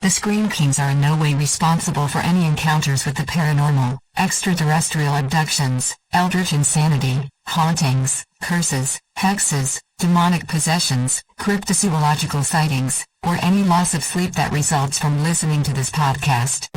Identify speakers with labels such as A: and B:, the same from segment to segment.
A: The Scream Kings are in no way responsible for any encounters with the paranormal, extraterrestrial abductions, eldritch insanity, hauntings, curses, hexes, demonic possessions, cryptozoological sightings, or any loss of sleep that results from listening to this podcast.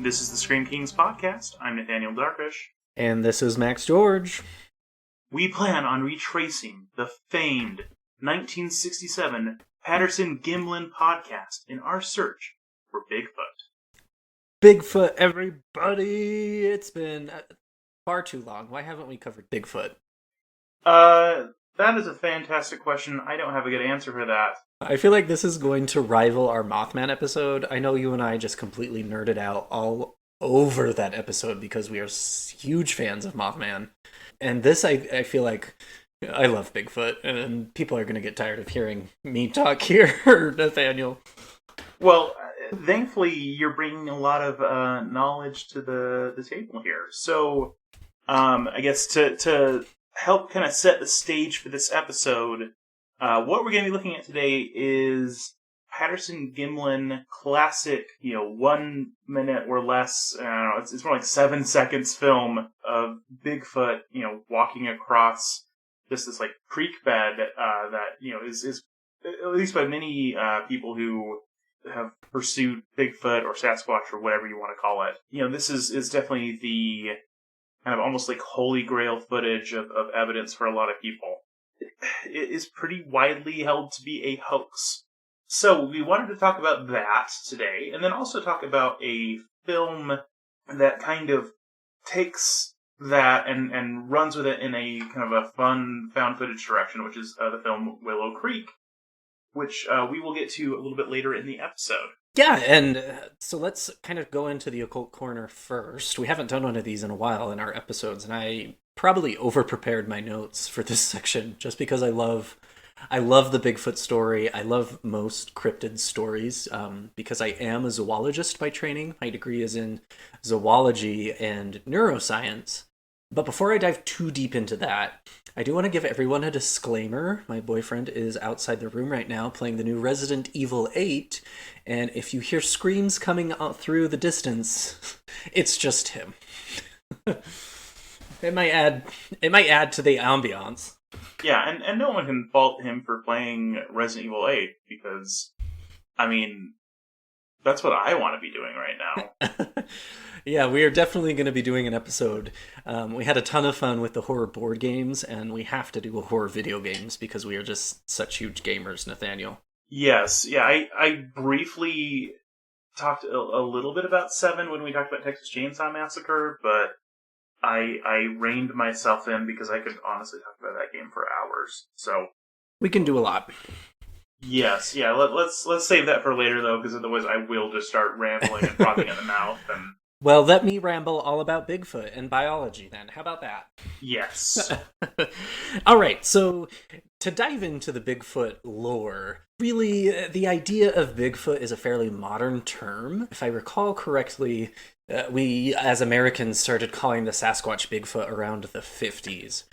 B: This is the Scream Kings podcast. I'm Nathaniel Darvish.
C: And this is Max George.
B: We plan on retracing the famed 1967 Patterson-Gimlin podcast in our search for Bigfoot.
C: Bigfoot, everybody! It's been far too long. Why haven't we covered Bigfoot?
B: That is a fantastic question. I don't have a good answer for that.
C: I feel like this is going to rival our Mothman episode. I know you and I just completely nerded out all over that episode because we are huge fans of Mothman. And this, I feel like, I love Bigfoot, and people are going to get tired of hearing me talk here, Nathaniel.
B: Well, thankfully, you're bringing a lot of knowledge to the table here. So, I guess to help kind of set the stage for this episode, what we're going to be looking at today is Patterson-Gimlin classic, 1 minute or less, I don't know, it's more like 7 seconds film of Bigfoot, walking across just this, creek bed, that, is at least by many people who have pursued Bigfoot or Sasquatch or whatever you want to call it. This is definitely the kind of almost like holy grail footage of evidence for a lot of people. It is pretty widely held to be a hoax. So we wanted to talk about that today, and then also talk about a film that kind of takes that and runs with it in a kind of a fun found footage direction, which is the film Willow Creek, which we will get to a little bit later in the episode.
C: Yeah, and so let's kind of go into the occult corner first. We haven't done one of these in a while in our episodes, and I probably over-prepared my notes for this section just because I love the Bigfoot story. I love most cryptid stories because I am a zoologist by training. My degree is in zoology and neuroscience. But before I dive too deep into that, I do want to give everyone a disclaimer. My boyfriend is outside the room right now playing the new Resident Evil 8, and if you hear screams coming out through the distance, it's just him. It might add to the ambiance.
B: Yeah, and no one can fault him for playing Resident Evil 8, because, that's what I want to be doing right now.
C: Yeah, we are definitely going to be doing an episode. We had a ton of fun with the horror board games, and we have to do a horror video games because we are just such huge gamers, Nathaniel.
B: Yes, yeah, I briefly talked a little bit about 7 when we talked about Texas Chainsaw Massacre, but I reined myself in because I could honestly talk about that game for hours. So
C: we can do a lot.
B: Yes, yeah. Let's save that for later though, because otherwise I will just start rambling and frothing at the mouth. And
C: well, let me ramble all about Bigfoot and biology then. How about that?
B: Yes.
C: All right. So to dive into the Bigfoot lore, really, the idea of Bigfoot is a fairly modern term. If I recall correctly, we as Americans started calling the Sasquatch Bigfoot around the 50s.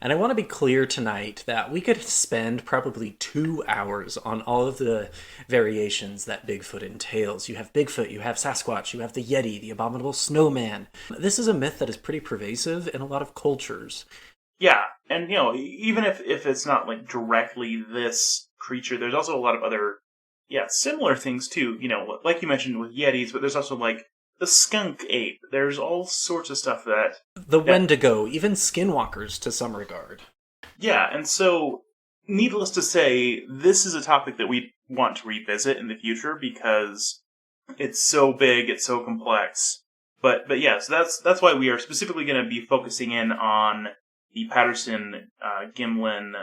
C: And I want to be clear tonight that we could spend probably 2 hours on all of the variations that Bigfoot entails. You have Bigfoot, you have Sasquatch, you have the Yeti, the abominable snowman. This is a myth that is pretty pervasive in a lot of cultures.
B: Yeah, and even if it's not directly this creature, there's also a lot of other similar things too. Like you mentioned with Yetis, but there's also the skunk ape. There's all sorts of stuff that
C: the Wendigo, even skinwalkers to some regard.
B: Yeah, and so needless to say, this is a topic that we want to revisit in the future because it's so big, it's so complex. But yes, that's why we are specifically going to be focusing in on the Patterson Gimlin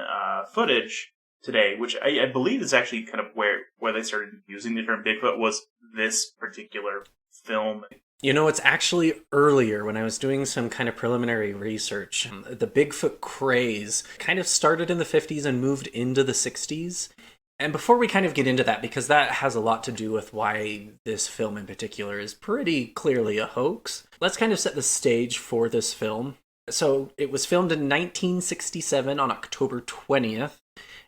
B: footage today, which I believe is actually kind of where they started using the term Bigfoot was this particular film.
C: You know, it's actually earlier when I was doing some kind of preliminary research. The Bigfoot craze kind of started in the 50s and moved into the 60s. And before we kind of get into that, because that has a lot to do with why this film in particular is pretty clearly a hoax, let's kind of set the stage for this film. So it was filmed in 1967 on October 20th.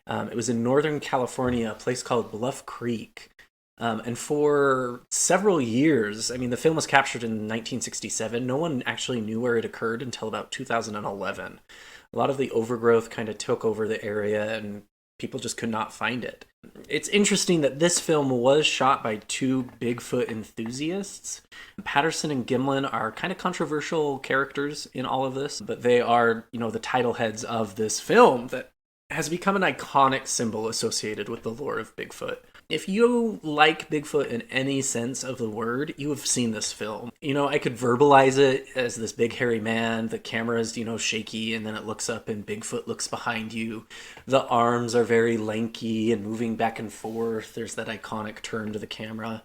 C: It was in Northern California, a place called Bluff Creek. And for several years, I mean, the film was captured in 1967. No one actually knew where it occurred until about 2011. A lot of the overgrowth kind of took over the area and people just could not find it. It's interesting that this film was shot by two Bigfoot enthusiasts. Patterson and Gimlin are kind of controversial characters in all of this, but they are, you know, the title heads of this film that has become an iconic symbol associated with the lore of Bigfoot. If you like Bigfoot in any sense of the word, you have seen this film. You know, I could verbalize it as this big hairy man. The camera is, you know, shaky, and then it looks up and Bigfoot looks behind you. The arms are very lanky and moving back and forth. There's that iconic turn to the camera.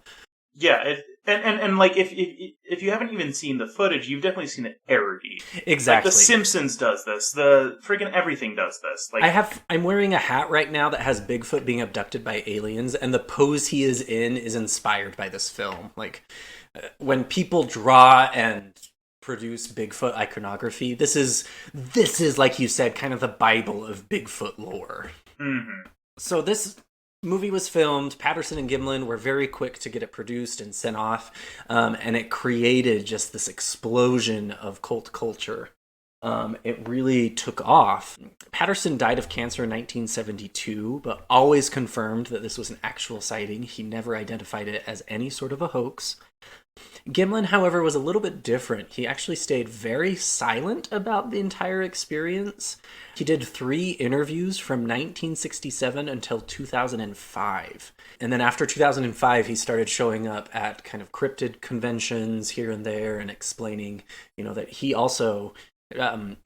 B: Yeah, and like if you haven't even seen the footage, you've definitely seen it parodied.
C: Exactly.
B: Like The Simpsons does this. The friggin' everything does this. Like
C: I'm wearing a hat right now that has Bigfoot being abducted by aliens, and the pose he is in is inspired by this film. Like when people draw and produce Bigfoot iconography, this is like you said, kind of the Bible of Bigfoot lore.
B: Mm-hmm.
C: So this movie was filmed. Patterson and Gimlin were very quick to get it produced and sent off, and it created just this explosion of cult culture. It really took off. Patterson died of cancer in 1972, but always confirmed that this was an actual sighting. He never identified it as any sort of a hoax. Gimlin, however, was a little bit different. He actually stayed very silent about the entire experience. He did 3 interviews from 1967 until 2005. And then after 2005, he started showing up at kind of cryptid conventions here and there and explaining, you know, that he also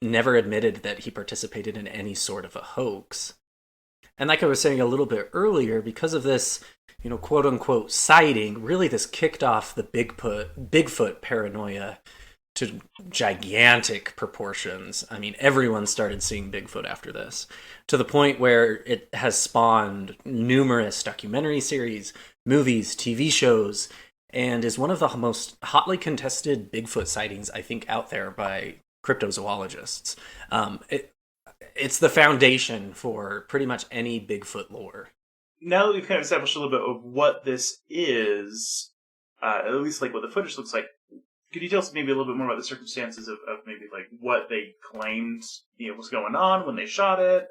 C: never admitted that he participated in any sort of a hoax. And like I was saying a little bit earlier, because of this, you know, quote unquote sighting, really this kicked off the Bigfoot paranoia to gigantic proportions. I mean, everyone started seeing Bigfoot after this, to the point where it has spawned numerous documentary series, movies, TV shows, and is one of the most hotly contested Bigfoot sightings, I think, out there by cryptozoologists. It's the foundation for pretty much any Bigfoot lore.
B: Now that we've kind of established a little bit of what this is, at least like what the footage looks like, could you tell us maybe a little bit more about the circumstances of maybe like what they claimed, you know, was going on when they shot it?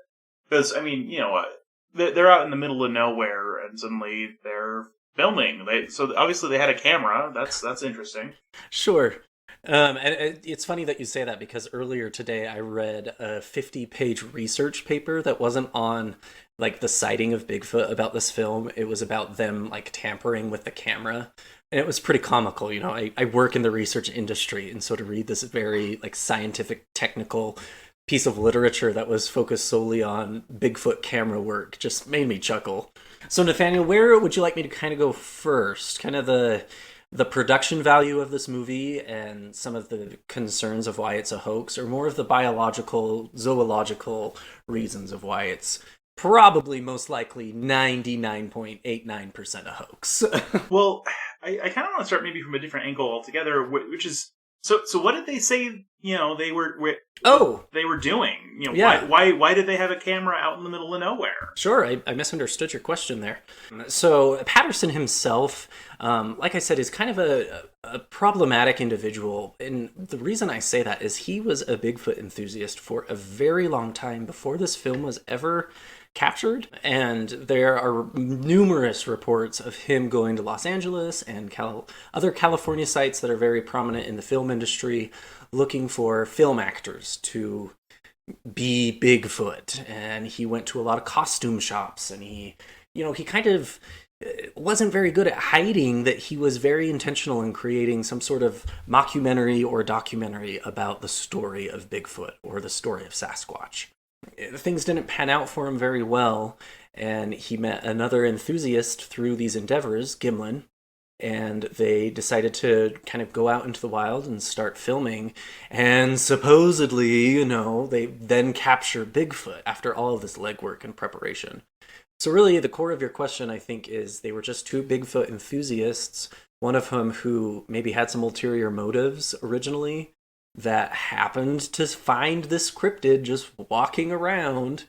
B: Because, I mean, you know, they're out in the middle of nowhere and suddenly they're filming. So obviously they had a camera. That's interesting.
C: Sure. And it's funny that you say that, because earlier today I read a 50-page research paper that wasn't on like the sighting of Bigfoot about this film. It was about them like tampering with the camera. And it was pretty comical. You know, I work in the research industry, and so to read this very like scientific, technical piece of literature that was focused solely on Bigfoot camera work just made me chuckle. So Nathaniel, where would you like me to kind of go first? Kind of the production value of this movie and some of the concerns of why it's a hoax, or more of the biological, zoological reasons of why it's probably most likely 99.89% a hoax?
B: Well, I kind of want to start maybe from a different angle altogether, which is so what did they say, you know, they were doing? You know,
C: Yeah.
B: why did they have a camera out in the middle of nowhere?
C: Sure, I misunderstood your question there. So Patterson himself, like I said, is kind of a problematic individual. And the reason I say that is he was a Bigfoot enthusiast for a very long time before this film was ever captured. And there are numerous reports of him going to Los Angeles and other California sites that are very prominent in the film industry, looking for film actors to be Bigfoot. And he went to a lot of costume shops, and he kind of wasn't very good at hiding that he was very intentional in creating some sort of mockumentary or documentary about the story of Bigfoot or the story of Sasquatch. Things didn't pan out for him very well, and he met another enthusiast through these endeavors, Gimlin, and they decided to kind of go out into the wild and start filming. And supposedly, they then capture Bigfoot after all of this legwork and preparation. So really, the core of your question, I think, is they were just two Bigfoot enthusiasts, one of whom who maybe had some ulterior motives originally, that happened to find this cryptid just walking around.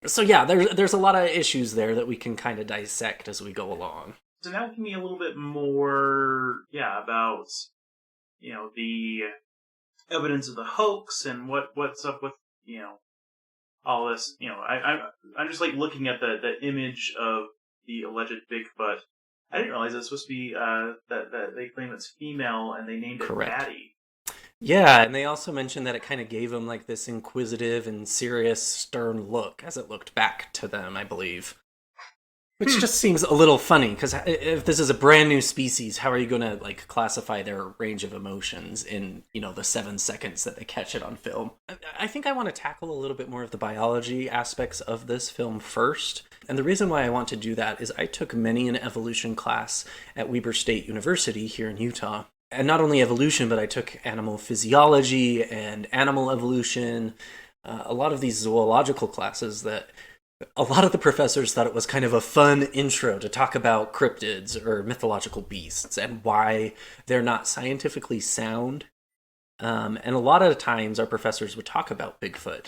C: So yeah, there's a lot of issues there that we can kind of dissect as we go along.
B: So now give me a little bit more, about, the evidence of the hoax and what's up with, all this. I'm just like looking at the image of the alleged Bigfoot. I didn't realize it's supposed to be that they claim it's female and they named it
C: Correct.
B: Maddie.
C: Yeah, and they also mentioned that it kind of gave them like this inquisitive and serious, stern look as it looked back to them, I believe. Which just seems a little funny, because if this is a brand new species, how are you going to like classify their range of emotions in, the 7 seconds that they catch it on film? I think I want to tackle a little bit more of the biology aspects of this film first. And the reason why I want to do that is I took many an evolution class at Weber State University here in Utah. And not only evolution, but I took animal physiology and animal evolution, a lot of these zoological classes that a lot of the professors thought it was kind of a fun intro to talk about cryptids or mythological beasts and why they're not scientifically sound. And a lot of the times our professors would talk about Bigfoot.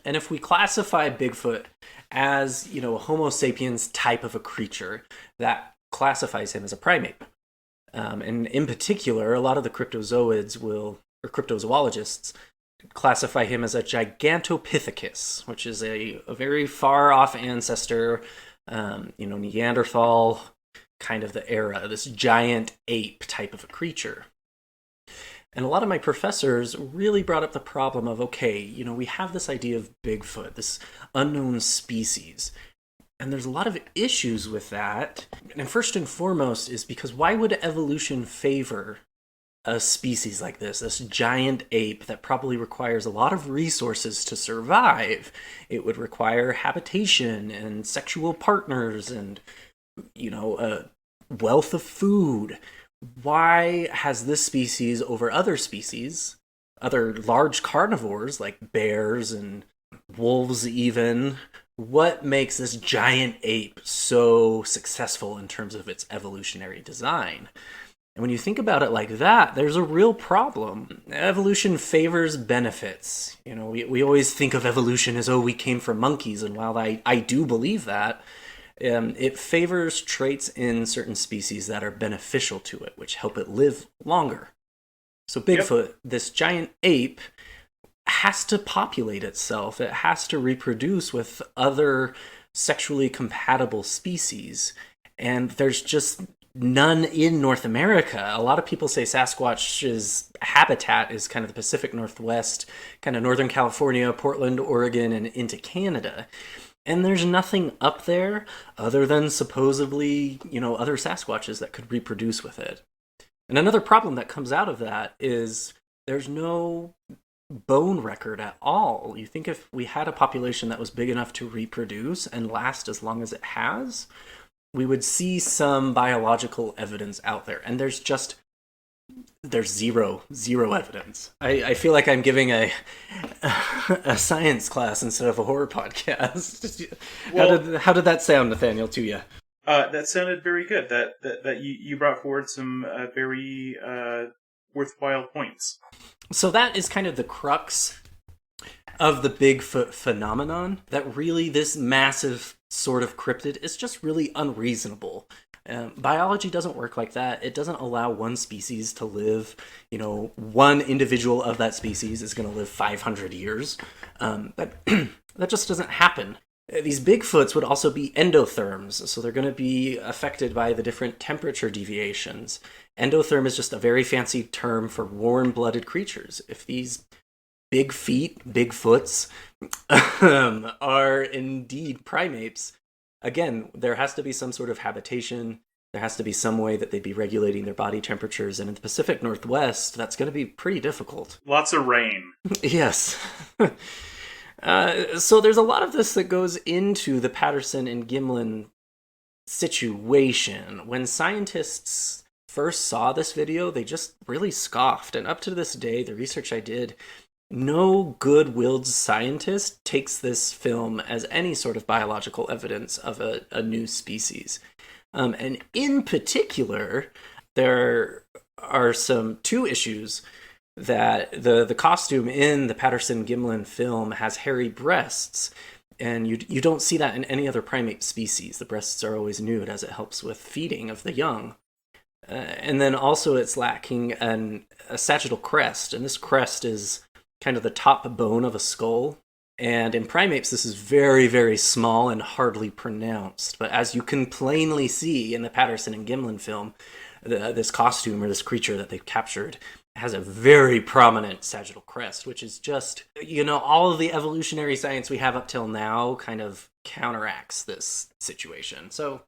C: And if we classify Bigfoot as, a Homo sapiens type of a creature, that classifies him as a primate. And in particular, a lot of the cryptozoologists classify him as a Gigantopithecus, which is a very far-off ancestor, Neanderthal kind of the era, this giant ape type of a creature. And a lot of my professors really brought up the problem of, we have this idea of Bigfoot, this unknown species. And there's a lot of issues with that. And first and foremost is because why would evolution favor a species like this giant ape that probably requires a lot of resources to survive? It would require habitation and sexual partners and, a wealth of food. Why has this species over other species, other large carnivores like bears and wolves even, what makes this giant ape so successful in terms of its evolutionary design? And when you think about it like that, there's a real problem. Evolution favors benefits. We always think of evolution as, we came from monkeys, and while I do believe that, it favors traits in certain species that are beneficial to it, which help it live longer. So Bigfoot, this giant ape, has to populate itself. It has to reproduce with other sexually compatible species. And there's just none in North America. A lot of people say Sasquatch's habitat is kind of the Pacific Northwest, kind of Northern California, Portland, Oregon, and into Canada. And there's nothing up there other than supposedly, other Sasquatches that could reproduce with it. And another problem that comes out of that is there's no bone record at all. You think if we had a population that was big enough to reproduce and last as long as it has, we would see some biological evidence out there. And there's zero evidence. I feel like I'm giving a science class instead of a horror podcast. Well, how did that sound, Nathaniel, to you?
B: That sounded very good. That you brought forward some very worthwhile points.
C: So that is kind of the crux of the Bigfoot phenomenon, that really this massive sort of cryptid is just really unreasonable. Biology doesn't work like that. It doesn't allow one species to live, one individual of that species is going to live 500 years. That just doesn't happen. These Bigfoots would also be endotherms, so they're going to be affected by the different temperature deviations. Endotherm is just a very fancy term for warm-blooded creatures. If these big feet, Bigfoots, are indeed primates, again, there has to be some sort of habitation. There has to be some way that they'd be regulating their body temperatures. And in the Pacific Northwest, that's going to be pretty difficult.
B: Lots of rain.
C: Yes. So there's a lot of this that goes into the Patterson and Gimlin situation. When scientists first saw this video, they just really scoffed. And up to this day, the research I did, no good-willed scientist takes this film as any sort of biological evidence of a new species. And in particular, there are two issues that the costume in the Patterson-Gimlin film has hairy breasts, and you don't see that in any other primate species. The breasts are always nude, as it helps with feeding of the young. And then also it's lacking a sagittal crest, and this crest is kind of the top bone of a skull. And in primates, this is very, very small and hardly pronounced. But as you can plainly see in the Patterson and Gimlin film, this costume or this creature that they've captured has a very prominent sagittal crest, which is just, all of the evolutionary science we have up till now kind of counteracts this situation. So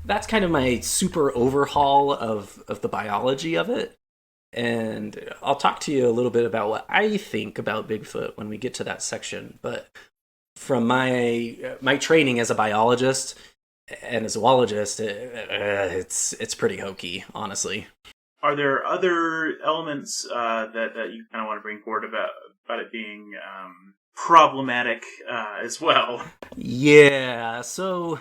C: that's kind of my super overhaul of the biology of it. And I'll talk to you a little bit about what I think about Bigfoot when we get to that section. But from my training as a biologist and a zoologist, it's pretty hokey, honestly.
B: Are there other elements that you kind of want to bring forward about it being problematic as well?
C: Yeah, so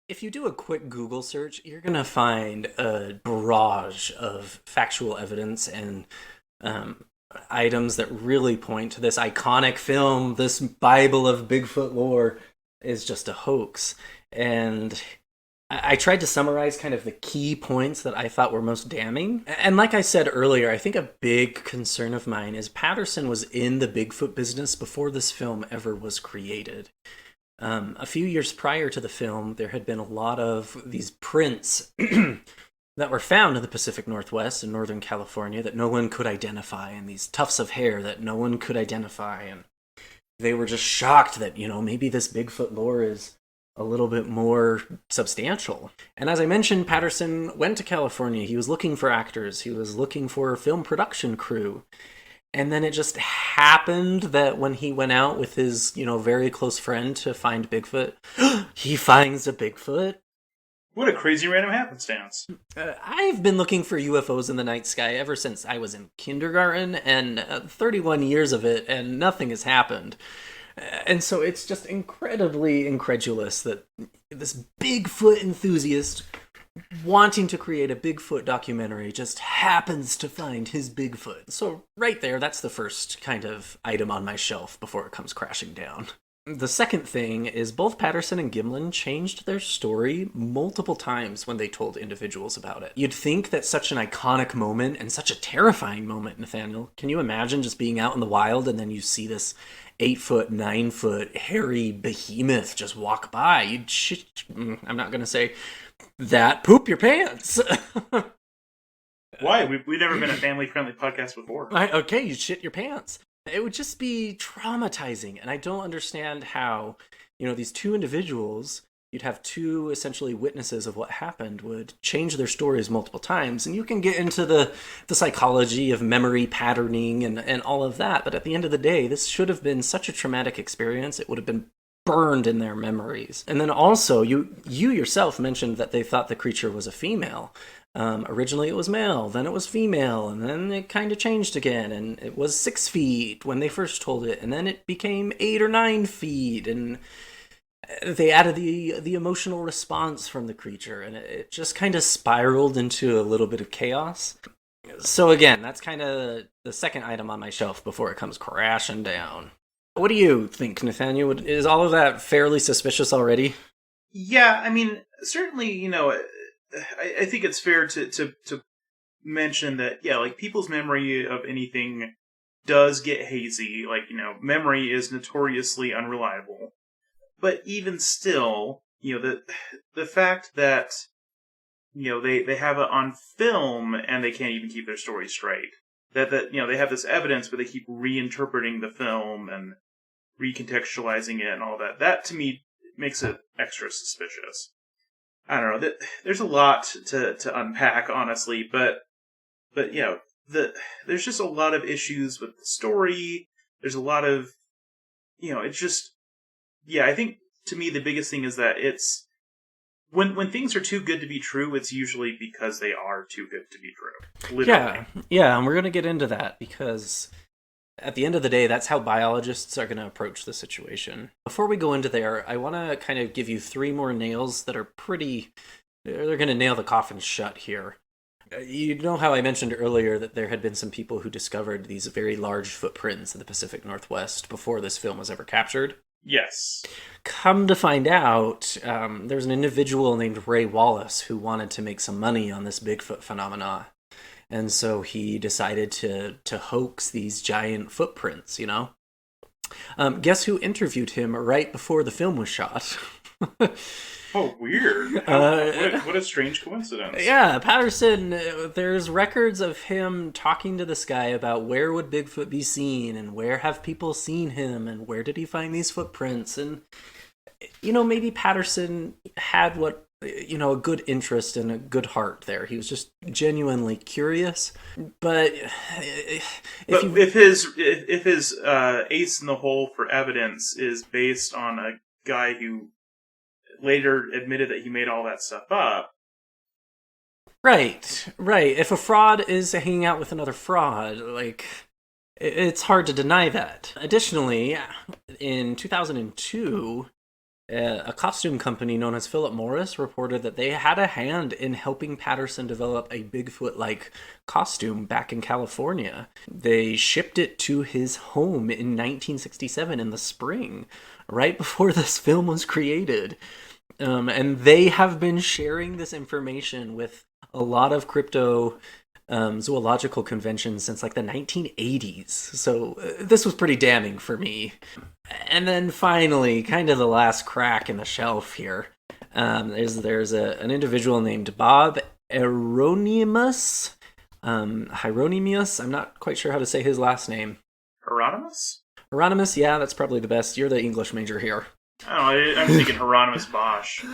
C: if you do a quick Google search, you're going to find a barrage of factual evidence and items that really point to this iconic film. This Bible of Bigfoot lore is just a hoax. And I tried to summarize kind of the key points that I thought were most damning. And like I said earlier, I think a big concern of mine is Patterson was in the Bigfoot business before this film ever was created. A few years prior to the film, there had been a lot of these prints that were found in the Pacific Northwest and Northern California that no one could identify, and these tufts of hair that no one could identify. And they were just shocked that, maybe this Bigfoot lore is a little bit more substantial. And as I mentioned, Patterson went to California. He was looking for actors. He was looking for a film production crew. And then it just happened that when he went out with his, very close friend to find Bigfoot, he finds a Bigfoot.
B: What a crazy random happenstance.
C: I've been looking for UFOs in the night sky ever since I was in kindergarten, and 31 years of it, and nothing has happened. And so it's just incredibly incredulous that this Bigfoot enthusiast wanting to create a Bigfoot documentary just happens to find his Bigfoot. So right there, that's the first kind of item on my shelf before it comes crashing down. The second thing is both Patterson and Gimlin changed their story multiple times when they told individuals about it. You'd think that such an iconic moment and such a terrifying moment, Nathaniel, can you imagine just being out in the wild and then you see this 8-foot, 9-foot, hairy behemoth just walk by? I'm not going to say that, poop your pants.
B: Why? We've never been a family-friendly podcast before.
C: Okay, you shit your pants. It would just be traumatizing, and I don't understand how, these two individuals, you'd have two essentially witnesses of what happened, would change their stories multiple times, and you can get into the psychology of memory patterning and all of that, but at the end of the day, this should have been such a traumatic experience, it would have been burned in their memories. And then also, you yourself mentioned that they thought the creature was a female. Originally it was male, then it was female, and then it kind of changed again, and it was 6 feet when they first told it, and then it became 8 or 9 feet, and they added the emotional response from the creature, and it just kind of spiraled into a little bit of chaos. So again, that's kind of the second item on my shelf before it comes crashing down. What do you think, Nathaniel? Is all of that fairly suspicious already?
B: Yeah, I mean, certainly, I think it's fair to mention that, yeah, like, people's memory of anything does get hazy. Like, memory is notoriously unreliable. But even still, the fact that, they have it on film and they can't even keep their story straight. That they have this evidence, but they keep reinterpreting the film and recontextualizing it and all that. That, to me, makes it extra suspicious. I don't know. There's a lot to unpack, honestly, but there's just a lot of issues with the story. There's a lot of, it's just, I think to me the biggest thing is that when things are too good to be true, it's usually because they are too good to be true. Literally.
C: Yeah, and we're going to get into that because at the end of the day, that's how biologists are going to approach the situation. Before we go into there, I want to kind of give you 3 more nails that are they're going to nail the coffin shut here. You know how I mentioned earlier that there had been some people who discovered these very large footprints in the Pacific Northwest before this film was ever captured?
B: Yes.
C: Come to find out, there was an individual named Ray Wallace who wanted to make some money on this Bigfoot phenomena. And so he decided to hoax these giant footprints, you know? Guess who interviewed him right before the film was shot?
B: Oh, weird. What a strange coincidence.
C: Yeah, Patterson, there's records of him talking to this guy about where would Bigfoot be seen and where have people seen him and where did he find these footprints. And, you know, maybe Patterson had a good interest and a good heart there. He was just genuinely curious. But
B: if his ace in the hole for evidence is based on a guy who later admitted that he made all that stuff up.
C: Right. If a fraud is hanging out with another fraud, it's hard to deny that. Additionally, in 2002, a costume company known as Philip Morris reported that they had a hand in helping Patterson develop a Bigfoot-like costume back in California. They shipped it to his home in 1967 in the spring, right before this film was created. And they have been sharing this information with a lot of crypto zoological conventions since the 1980s. So this was pretty damning for me. And then finally, kind of the last crack in the shelf here, there's an individual named Bob Hieronymus. Hieronymus, I'm not quite sure how to say his last name.
B: Hieronymus?
C: Hieronymus, yeah, that's probably the best. You're the English major here.
B: I'm thinking Hieronymus Bosch.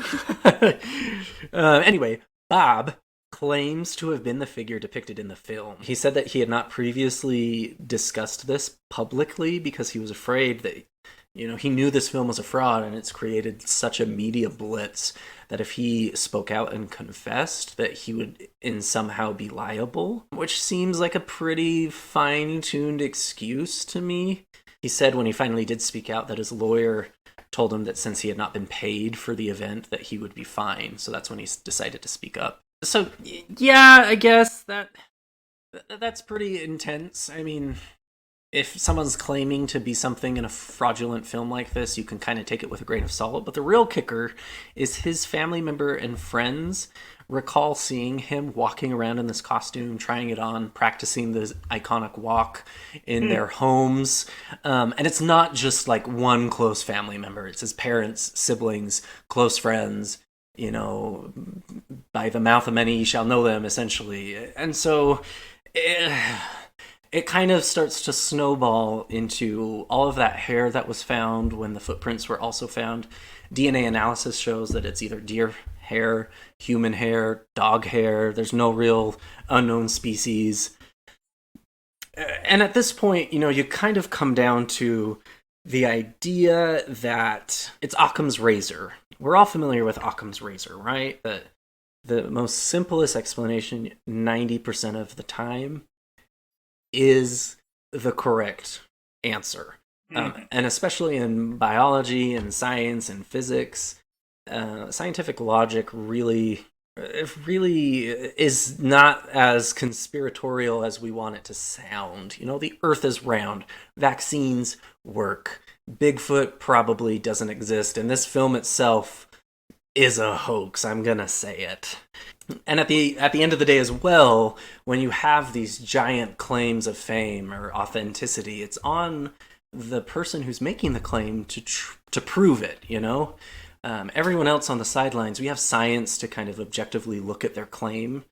C: Anyway, Bob claims to have been the figure depicted in the film. He said that he had not previously discussed this publicly because he was afraid that, he knew this film was a fraud and it's created such a media blitz that if he spoke out and confessed that he would somehow be liable, which seems like a pretty fine-tuned excuse to me. He said when he finally did speak out that his lawyer told him that since he had not been paid for the event that he would be fine. So that's when he decided to speak up. So yeah, I guess that's pretty intense. I mean, if someone's claiming to be something in a fraudulent film like this, you can kind of take it with a grain of salt. But the real kicker is his family member and friends recall seeing him walking around in this costume, trying it on, practicing the iconic walk in their homes. And it's not just one close family member. It's his parents, siblings, close friends, by the mouth of many you shall know them, essentially. And so it kind of starts to snowball into all of that hair that was found when the footprints were also found. DNA analysis shows that it's either deer hair, human hair, dog hair. There's no real unknown species. And at this point, you kind of come down to the idea that it's Occam's razor. We're all familiar with Occam's razor, right? That the most simplest explanation 90% of the time is the correct answer. And especially in biology and science and physics, scientific logic really is not as conspiratorial as we want it to sound. The Earth is round. Vaccines work. Bigfoot probably doesn't exist, and this film itself is a hoax. I'm gonna say it. And at the end of the day as well, when you have these giant claims of fame or authenticity, it's on the person who's making the claim to prove it, everyone else on the sidelines, we have science to kind of objectively look at their claim.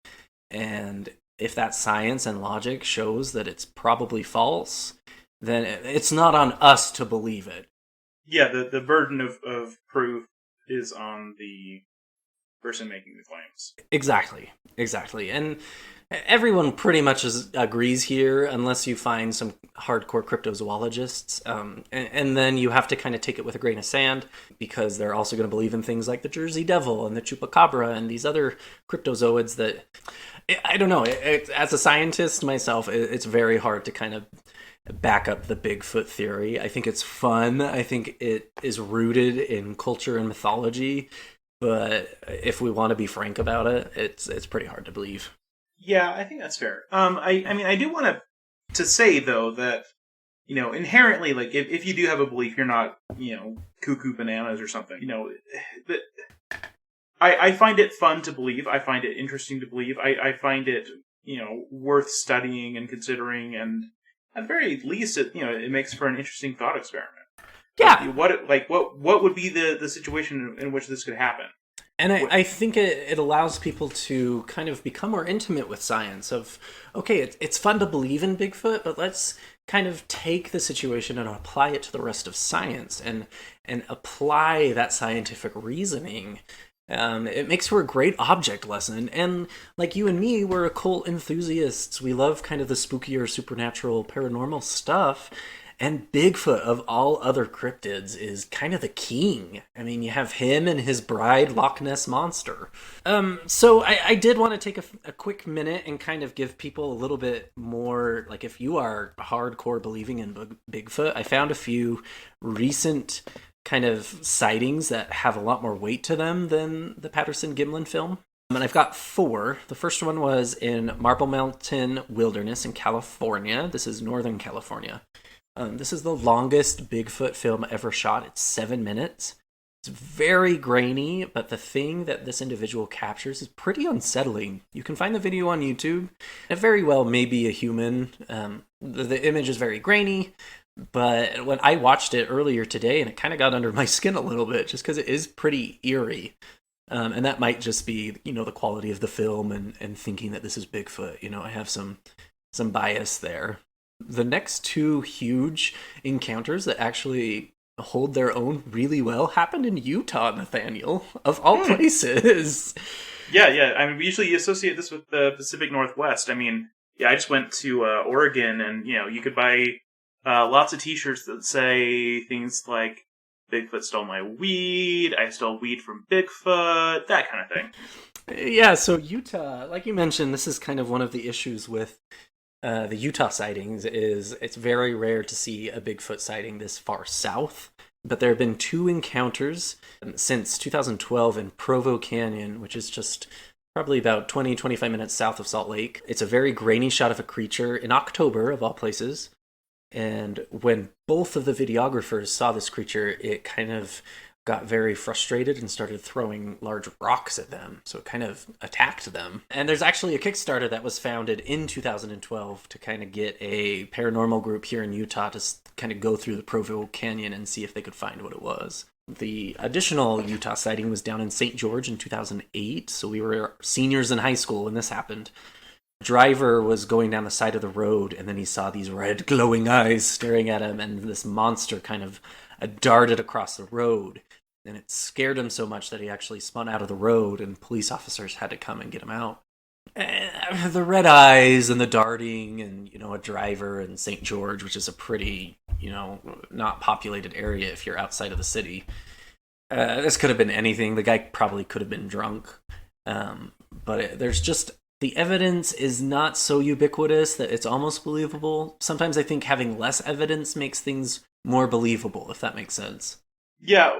C: And if that science and logic shows that it's probably false, then it's not on us to believe it.
B: Yeah, the burden of proof is on the person making the claims.
C: Exactly. And Everyone pretty much agrees here, unless you find some hardcore cryptozoologists. And then you have to kind of take it with a grain of sand, because they're also going to believe in things like the Jersey Devil and the Chupacabra and these other cryptozoids that, I don't know, as a scientist myself, it's very hard to kind of back up the Bigfoot theory. I think it's fun. I think it is rooted in culture and mythology. But if we want to be frank about it, it's pretty hard to believe.
B: Yeah, I think that's fair. I mean, I do want to say though that inherently, like if you do have a belief, you're not cuckoo bananas or something. That I find it fun to believe. I find it interesting to believe. I find it worth studying and considering, and at the very least, it makes for an interesting thought experiment.
C: Yeah.
B: What would be the situation in which this could happen?
C: And I think it allows people to kind of become more intimate with science of, okay, it's fun to believe in Bigfoot, but let's kind of take the situation and apply it to the rest of science and apply that scientific reasoning. It makes for a great object lesson. And like you and me, we're occult enthusiasts. We love kind of the spookier, supernatural, paranormal stuff. And Bigfoot, of all other cryptids, is kind of the king. I mean, you have him and his bride, Loch Ness Monster. So I did want to take a quick minute and kind of give people a little bit more, like if you are hardcore believing in Bigfoot, I found a few recent kind of sightings that have a lot more weight to them than the Patterson-Gimlin film. And I've got 4. The first one was in Marble Mountain Wilderness in California. This is Northern California. This is the longest Bigfoot film ever shot. It's 7 minutes. It's very grainy, but the thing that this individual captures is pretty unsettling. You can find the video on YouTube. It very well may be a human. The image is very grainy, but when I watched it earlier today, and it kind of got under my skin a little bit, just because it is pretty eerie. And that might just be, the quality of the film and thinking that this is Bigfoot. I have some bias there. The next 2 huge encounters that actually hold their own really well happened in Utah, Nathaniel, of all places.
B: Yeah. I mean, we usually associate this with the Pacific Northwest. I mean, I just went to Oregon, and you could buy lots of T-shirts that say things like "Bigfoot stole my weed," "I stole weed from Bigfoot," that kind of thing.
C: Yeah, so Utah, like you mentioned, this is kind of one of the issues with the Utah sightings is it's very rare to see a Bigfoot sighting this far south, but there have been 2 encounters since 2012 in Provo Canyon, which is just probably about 20-25 minutes south of Salt Lake. It's a very grainy shot of a creature in October, of all places, and when both of the videographers saw this creature, it kind of got very frustrated and started throwing large rocks at them. So it kind of attacked them. And there's actually a Kickstarter that was founded in 2012 to kind of get a paranormal group here in Utah to kind of go through the Provo Canyon and see if they could find what it was. The additional Utah sighting was down in St. George in 2008. So we were seniors in high school when this happened. A driver was going down the side of the road, and then he saw these red glowing eyes staring at him, and this monster kind of darted across the road. And it scared him so much that he actually spun out of the road, and police officers had to come and get him out. And the red eyes and the darting and, a driver in St. George, which is a pretty, not populated area if you're outside of the city. This could have been anything. The guy probably could have been drunk. But there's just, the evidence is not so ubiquitous that it's almost believable. Sometimes I think having less evidence makes things more believable, if that makes sense.
B: Yeah,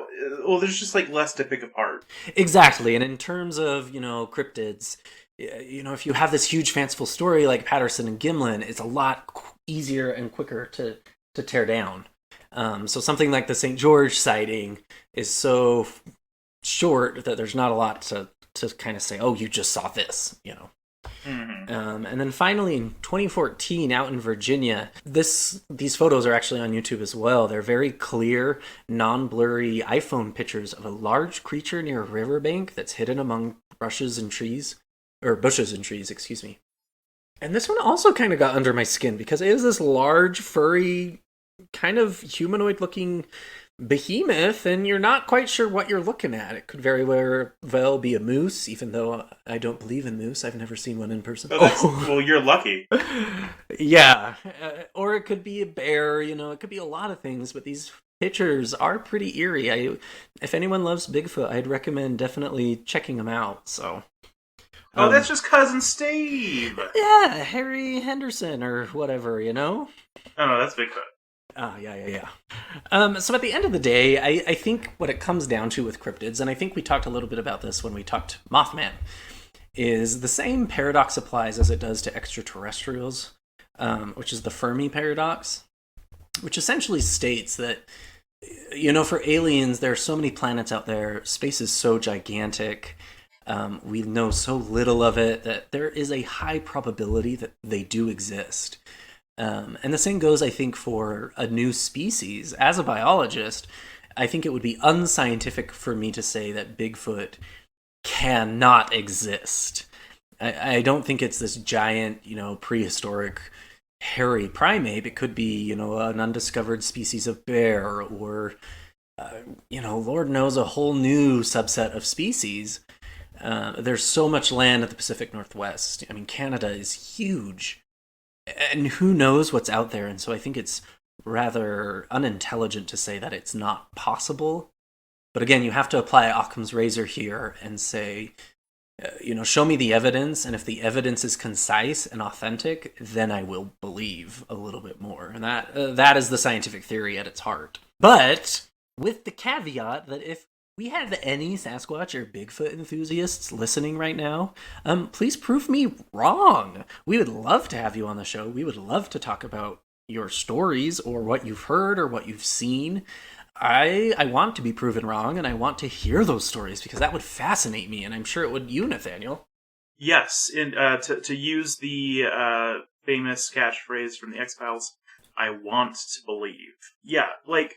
B: well, there's just less to pick apart.
C: Exactly, and in terms of cryptids, if you have this huge fanciful story like Patterson and Gimlin, it's a lot easier and quicker to tear down. So something like the St. George sighting is so short that there's not a lot to kind of say, oh, you just saw this, Mm-hmm. And then finally, in 2014, out in Virginia, these photos are actually on YouTube as well. They're very clear, non-blurry iPhone pictures of a large creature near a riverbank that's hidden among bushes and trees, excuse me. And this one also kind of got under my skin because it is this large, furry, kind of humanoid-looking behemoth, and you're not quite sure what you're looking at. It could very well be a moose, even though I don't believe in moose. I've never seen one in person.
B: Well, you're lucky.
C: Yeah, or it could be a bear. It could be a lot of things. But these pictures are pretty eerie. If anyone loves Bigfoot, I'd recommend definitely checking them out. So.
B: That's just Cousin Steve.
C: Yeah, Harry Henderson or whatever.
B: Oh no, that's Bigfoot.
C: Oh, yeah. So at the end of the day, I think what it comes down to with cryptids, and I think we talked a little bit about this when we talked Mothman, is the same paradox applies as it does to extraterrestrials, which is the Fermi paradox, which essentially states that, for aliens, there are so many planets out there, space is so gigantic, we know so little of it, that there is a high probability that they do exist. And the same goes, I think, for a new species. As a biologist, I think it would be unscientific for me to say that Bigfoot cannot exist. I don't think it's this giant, prehistoric hairy primate. It could be, an undiscovered species of bear or, Lord knows, a whole new subset of species. There's so much land at the Pacific Northwest. I mean, Canada is huge. And who knows what's out there, and so I think it's rather unintelligent to say that it's not possible. But again, you have to apply Occam's razor here and say, show me the evidence, and if the evidence is concise and authentic, then I will believe a little bit more. And that is the scientific theory at its heart. But with the caveat that if we have any Sasquatch or Bigfoot enthusiasts listening right now, please prove me wrong. We would love to have you on the show. We would love to talk about your stories or what you've heard or what you've seen. I want to be proven wrong, and I want to hear those stories because that would fascinate me, and I'm sure it would you, Nathaniel.
B: Yes, and to use the famous catchphrase from the X-Files, I want to believe. Yeah,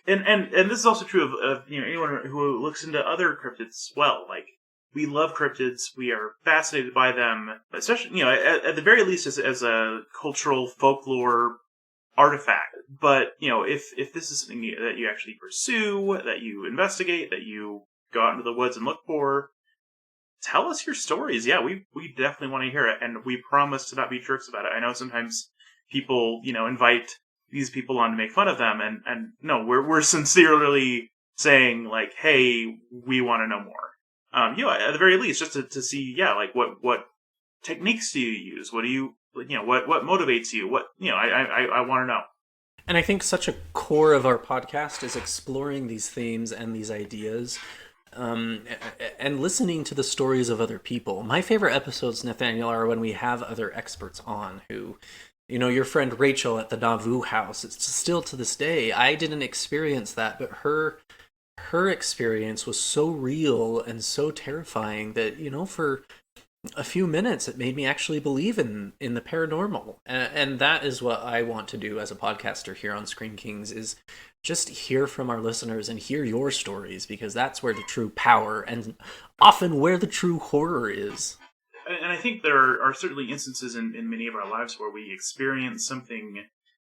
B: and this is also true of anyone who looks into other cryptids as well. Like, we love cryptids, we are fascinated by them, especially, at the very least as a cultural folklore artifact. But, if this is something that you actually pursue, that you investigate, that you go out into the woods and look for, tell us your stories. Yeah, we definitely want to hear it, and we promise to not be jerks about it. I know sometimes people, invite these people on to make fun of them, and no, we're sincerely saying, like, hey, we want to know more. At the very least, just to see, what techniques do you use? What do you, what motivates you? What, I want to know.
C: And I think such a core of our podcast is exploring these themes and these ideas, and listening to the stories of other people. My favorite episodes, Nathaniel, are when we have other experts on who, your friend Rachel at the Nauvoo house, it's still to this day, I didn't experience that, but her experience was so real and so terrifying that, for a few minutes, it made me actually believe in the paranormal. And that is what I want to do as a podcaster here on Screen Kings, is just hear from our listeners and hear your stories, because that's where the true power and often where the true horror is.
B: And I think there are certainly instances in many of our lives where we experience something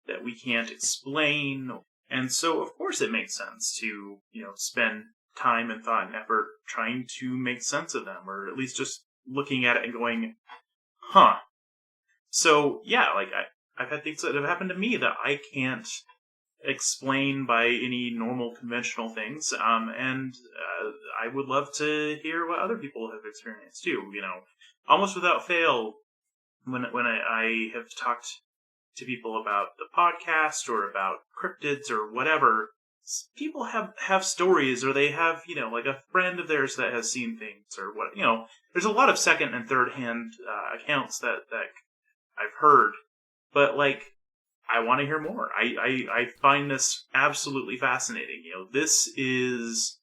B: that we can't explain. And so, of course, it makes sense to, spend time and thought and effort trying to make sense of them, or at least just looking at it and going, huh. So, yeah, I've had things that have happened to me that I can't explain by any normal conventional things. And I would love to hear what other people have experienced too, Almost without fail, when I have talked to people about the podcast or about cryptids or whatever, people have stories, or they have, like a friend of theirs that has seen things, or what, there's a lot of second and third hand accounts that I've heard, but I want to hear more. I find this absolutely fascinating. This is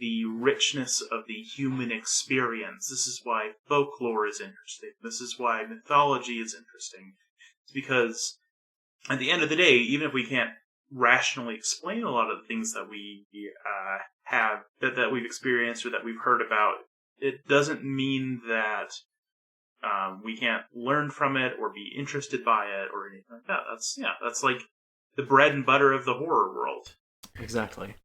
B: the richness of the human experience. This is why folklore is interesting. This is why mythology is interesting. It's because at the end of the day, even if we can't rationally explain a lot of the things that we have, that we've experienced or that we've heard about, it doesn't mean that we can't learn from it or be interested by it or anything like that. That's like the bread and butter of the horror world.
C: Exactly.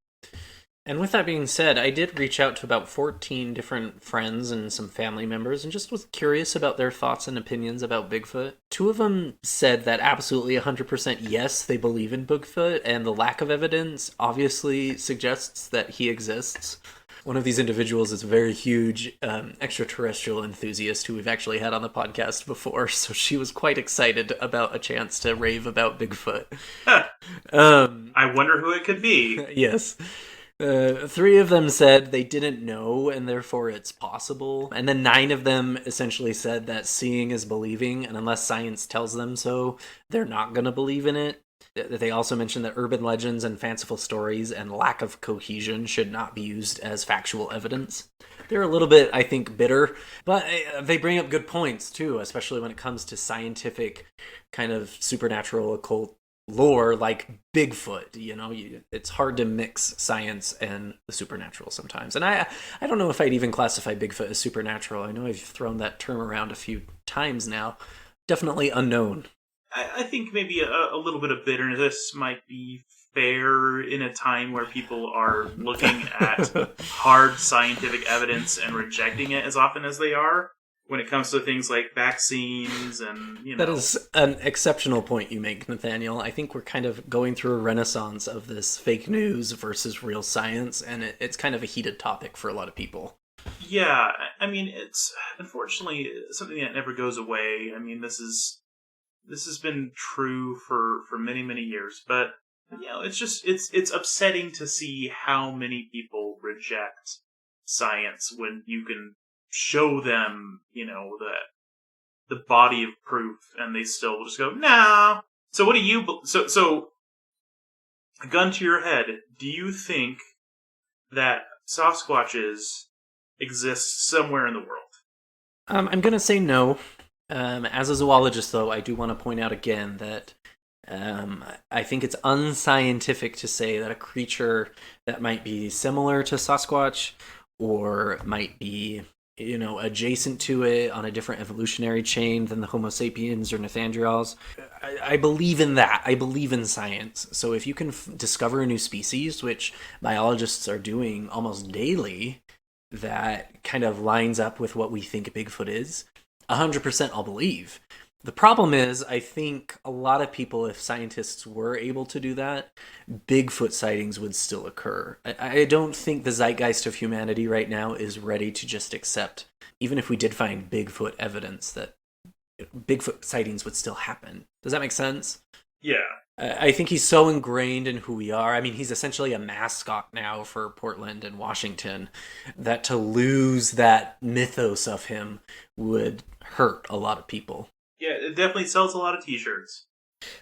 C: And with that being said, I did reach out to about 14 different friends and some family members and just was curious about their thoughts and opinions about Bigfoot. Two of them said that absolutely 100% yes, they believe in Bigfoot, and the lack of evidence obviously suggests that he exists. One of these individuals is a very huge extraterrestrial enthusiast who we've actually had on the podcast before, so she was quite excited about a chance to rave about Bigfoot.
B: I wonder who it could be.
C: Yes. Three of them said they didn't know and therefore it's possible. And then 9 of them essentially said that seeing is believing, and unless science tells them so, they're not going to believe in it. They also mentioned that urban legends and fanciful stories and lack of cohesion should not be used as factual evidence. They're a little bit, I think, bitter, but they bring up good points too, especially when it comes to scientific kind of supernatural occult lore like Bigfoot. You know, it's hard to mix science and the supernatural sometimes. And I don't know if I'd even classify Bigfoot as supernatural. I know I've thrown that term around a few times now. Definitely unknown.
B: I think maybe a little bit of bitterness might be fair in a time where people are looking at hard scientific evidence and rejecting it as often as they are when it comes to things like vaccines and, you know.
C: That is an exceptional point you make, Nathaniel. I think we're kind of going through a renaissance of this fake news versus real science, and it's kind of a heated topic for a lot of people.
B: Yeah, I mean, it's unfortunately something that never goes away. I mean, this has been true for many, many years, but you know, it's upsetting to see how many people reject science when you can show them, you know, the body of proof, and they still just go, nah. So what do you? So, a gun to your head. Do you think that Sasquatches exist somewhere in the world?
C: I'm gonna say no. As a zoologist, though, I do want to point out again that I think it's unscientific to say that a creature that might be similar to Sasquatch or might be, you know, adjacent to it on a different evolutionary chain than the Homo sapiens or Neanderthals. I believe in that. I believe in science. So if you can discover a new species, which biologists are doing almost daily, that kind of lines up with what we think Bigfoot is, 100% I'll believe. The problem is, I think a lot of people, if scientists were able to do that, Bigfoot sightings would still occur. I don't think the zeitgeist of humanity right now is ready to just accept, even if we did find Bigfoot evidence, that Bigfoot sightings would still happen. Does that make sense?
B: Yeah.
C: I think he's so ingrained in who we are. I mean, he's essentially a mascot now for Portland and Washington, that to lose that mythos of him would hurt a lot of people.
B: Yeah, it definitely sells a lot of t-shirts.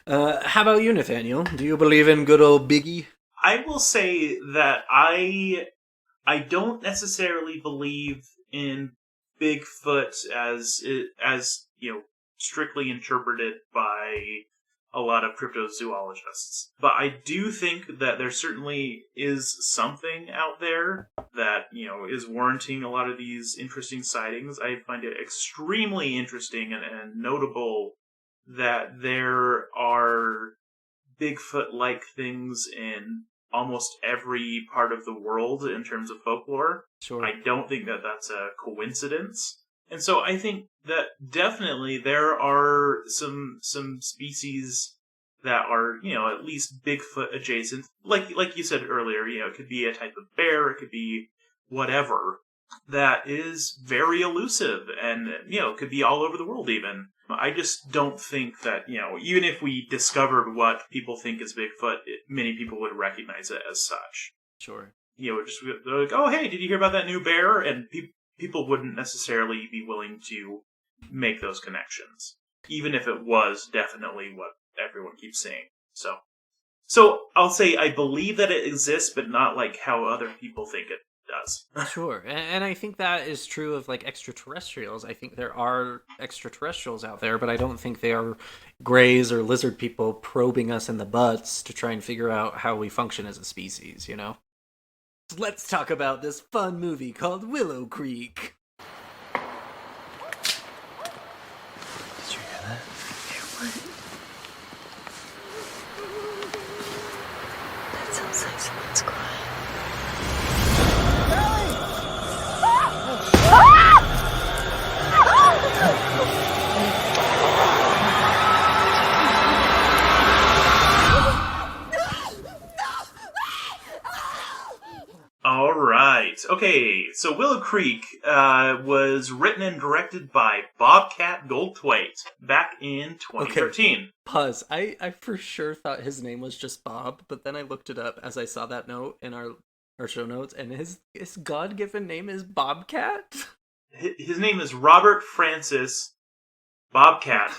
C: How about you, Nathaniel? Do you believe in good old Biggie?
B: I will say that I don't necessarily believe in Bigfoot as you know, strictly interpreted by a lot of cryptozoologists. But I do think that there certainly is something out there that, you know, is warranting a lot of these interesting sightings. I find it extremely interesting and notable that there are Bigfoot-like things in almost every part of the world in terms of folklore.
C: Sure.
B: I don't think that that's a coincidence. And so I think that definitely there are some species that are, you know, at least Bigfoot adjacent. Like you said earlier, you know, it could be a type of bear, it could be whatever, that is very elusive and, you know, could be all over the world even. I just don't think that, you know, even if we discovered what people think is Bigfoot, many people would recognize it as such.
C: Sure.
B: You know, just like, oh, hey, did you hear about that new bear? And people wouldn't necessarily be willing to make those connections, even if it was definitely what everyone keeps saying. So I'll say I believe that it exists, but not like how other people think it does.
C: Sure. And I think that is true of like extraterrestrials. I think there are extraterrestrials out there, but I don't think they are greys or lizard people probing us in the butts to try and figure out how we function as a species, you know? Let's talk about this fun movie called Willow Creek.
D: Did you hear that?
E: Hear what? That sounds like someone's crying.
B: so Willow Creek was written and directed by Bobcat Goldthwait back in 2013.
C: Pause. I for sure thought his name was just Bob, but then I looked it up as I saw that note in our show notes, and his God-given name is Bobcat?
B: His name is Robert Francis Bobcat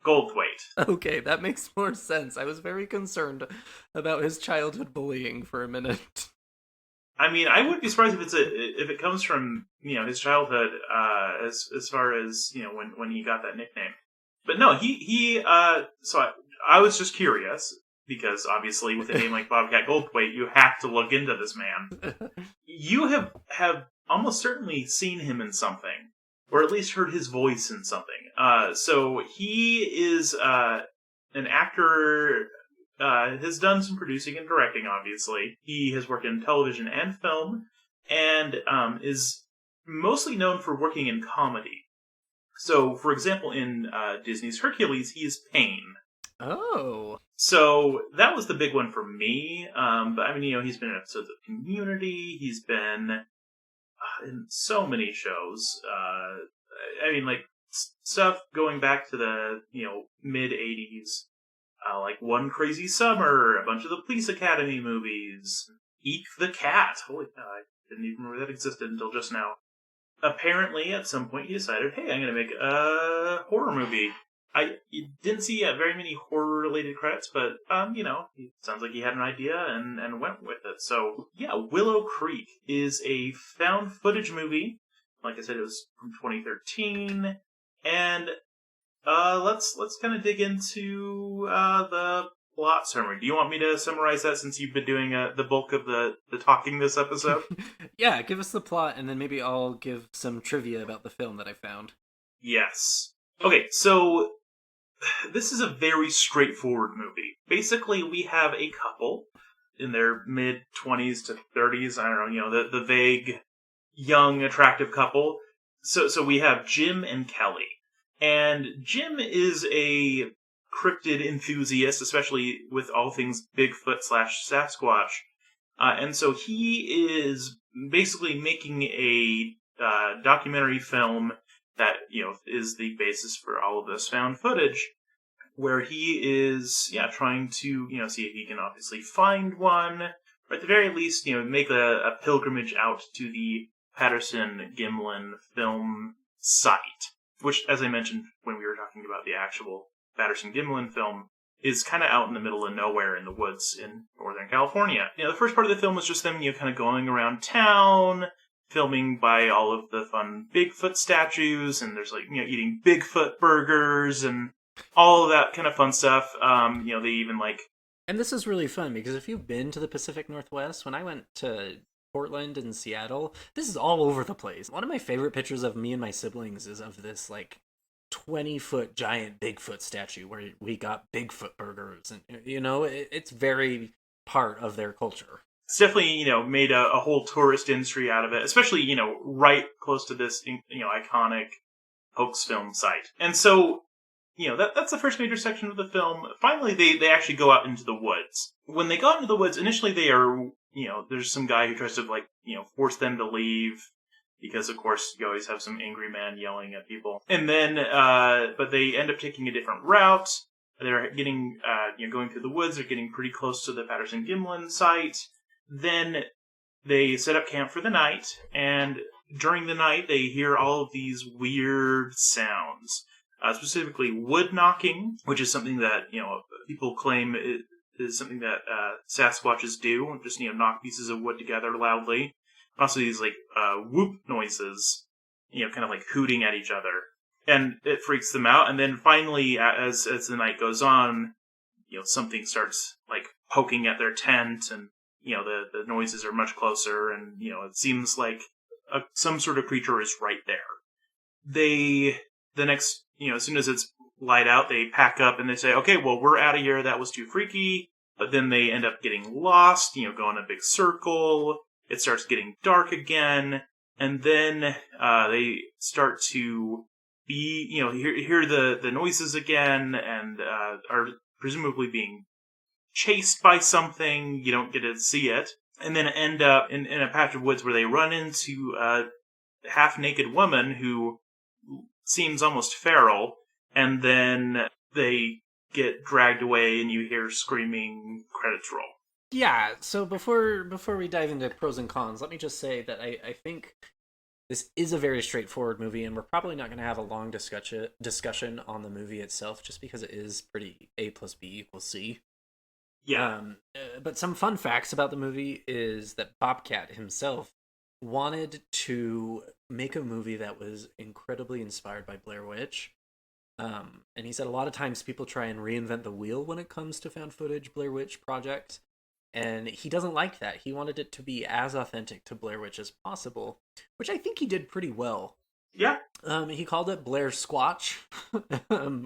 B: Goldthwait.
C: Okay, that makes more sense. I was very concerned about his childhood bullying for a minute.
B: I mean, I wouldn't be surprised if it comes from his childhood, as far as when he got that nickname. But no, he so I was just curious because obviously with a name like Bobcat Goldthwait, you have to look into this man. You have almost certainly seen him in something, or at least heard his voice in something. So he is an actor. Has done some producing and directing, obviously. He has worked in television and film, and is mostly known for working in comedy. So, for example, in Disney's Hercules, he is Pain.
C: Oh.
B: So, that was the big one for me. But, I mean, he's been in episodes of Community. He's been in so many shows. I mean, like, stuff going back to the, mid-'80s. Like One Crazy Summer, a bunch of the Police Academy movies, Eek the Cat. Holy cow, I didn't even remember that existed until just now. Apparently, at some point, he decided, hey, I'm going to make a horror movie. I didn't see very many horror-related credits, but, it sounds like he had an idea and went with it. So, yeah, Willow Creek is a found footage movie. Like I said, it was from 2013, and let's kind of dig into the plot summary. Do you want me to summarize that since you've been doing the bulk of the talking this episode?
C: Yeah, give us the plot, and then maybe I'll give some trivia about the film that I found.
B: Yes. Okay, so this is a very straightforward movie. Basically, we have a couple in their mid-20s to 30s. I don't know, the vague, young, attractive couple. So we have Jim and Kelly. And Jim is a cryptid enthusiast, especially with all things Bigfoot/Sasquatch. And so he is basically making a documentary film that, is the basis for all of this found footage, where he is, trying to, see if he can obviously find one, or at the very least, make a pilgrimage out to the Patterson-Gimlin film site. Which, as I mentioned when we were talking about the actual Patterson-Gimlin film, is kind of out in the middle of nowhere in the woods in Northern California. The first part of the film was just them, kind of going around town, filming by all of the fun Bigfoot statues, and there's eating Bigfoot burgers and all of that kind of fun stuff. They even
C: And this is really fun because if you've been to the Pacific Northwest, when I went to Portland and Seattle, this is all over the place. One of my favorite pictures of me and my siblings is of this 20-foot giant Bigfoot statue where we got Bigfoot burgers, and it's very part of their culture.
B: It's definitely made a whole tourist industry out of it, especially right close to this iconic hoax film site. And so that's the first major section of the film. Finally, they actually go out into the woods. When they go out into the woods, initially they are there's some guy who tries to force them to leave because, of course, you always have some angry man yelling at people. And then, but they end up taking a different route. They're getting, going through the woods. They're getting pretty close to the Patterson-Gimlin site. Then they set up camp for the night. And during the night, they hear all of these weird sounds. Specifically wood knocking, which is something that, people claim is something that Sasquatches do, just knock pieces of wood together loudly. Also these whoop noises, kind of hooting at each other, and it freaks them out. And then finally, as the night goes on, something starts poking at their tent, and the noises are much closer, and it seems like some sort of creature is right there. As soon as it's light out, they pack up and they say, okay, well, we're out of here. That was too freaky. But then they end up getting lost, go in a big circle. It starts getting dark again. And then they start to hear the noises again, and are presumably being chased by something. You don't get to see it. and then end up in a patch of woods where they run into a half-naked woman who seems almost feral, and then they get dragged away and you hear screaming, credits roll.
C: Yeah, so before we dive into pros and cons, let me just say that I think this is a very straightforward movie, and we're probably not going to have a long discussion on the movie itself, just because it is pretty A plus B equals C.
B: Yeah.
C: But some fun facts about the movie is that Bobcat himself wanted to make a movie that was incredibly inspired by Blair Witch. And he said a lot of times people try and reinvent the wheel when it comes to found footage Blair Witch projects. And he doesn't like that. He wanted it to be as authentic to Blair Witch as possible, which I think he did pretty well.
B: Yeah.
C: He called it Blair Squatch,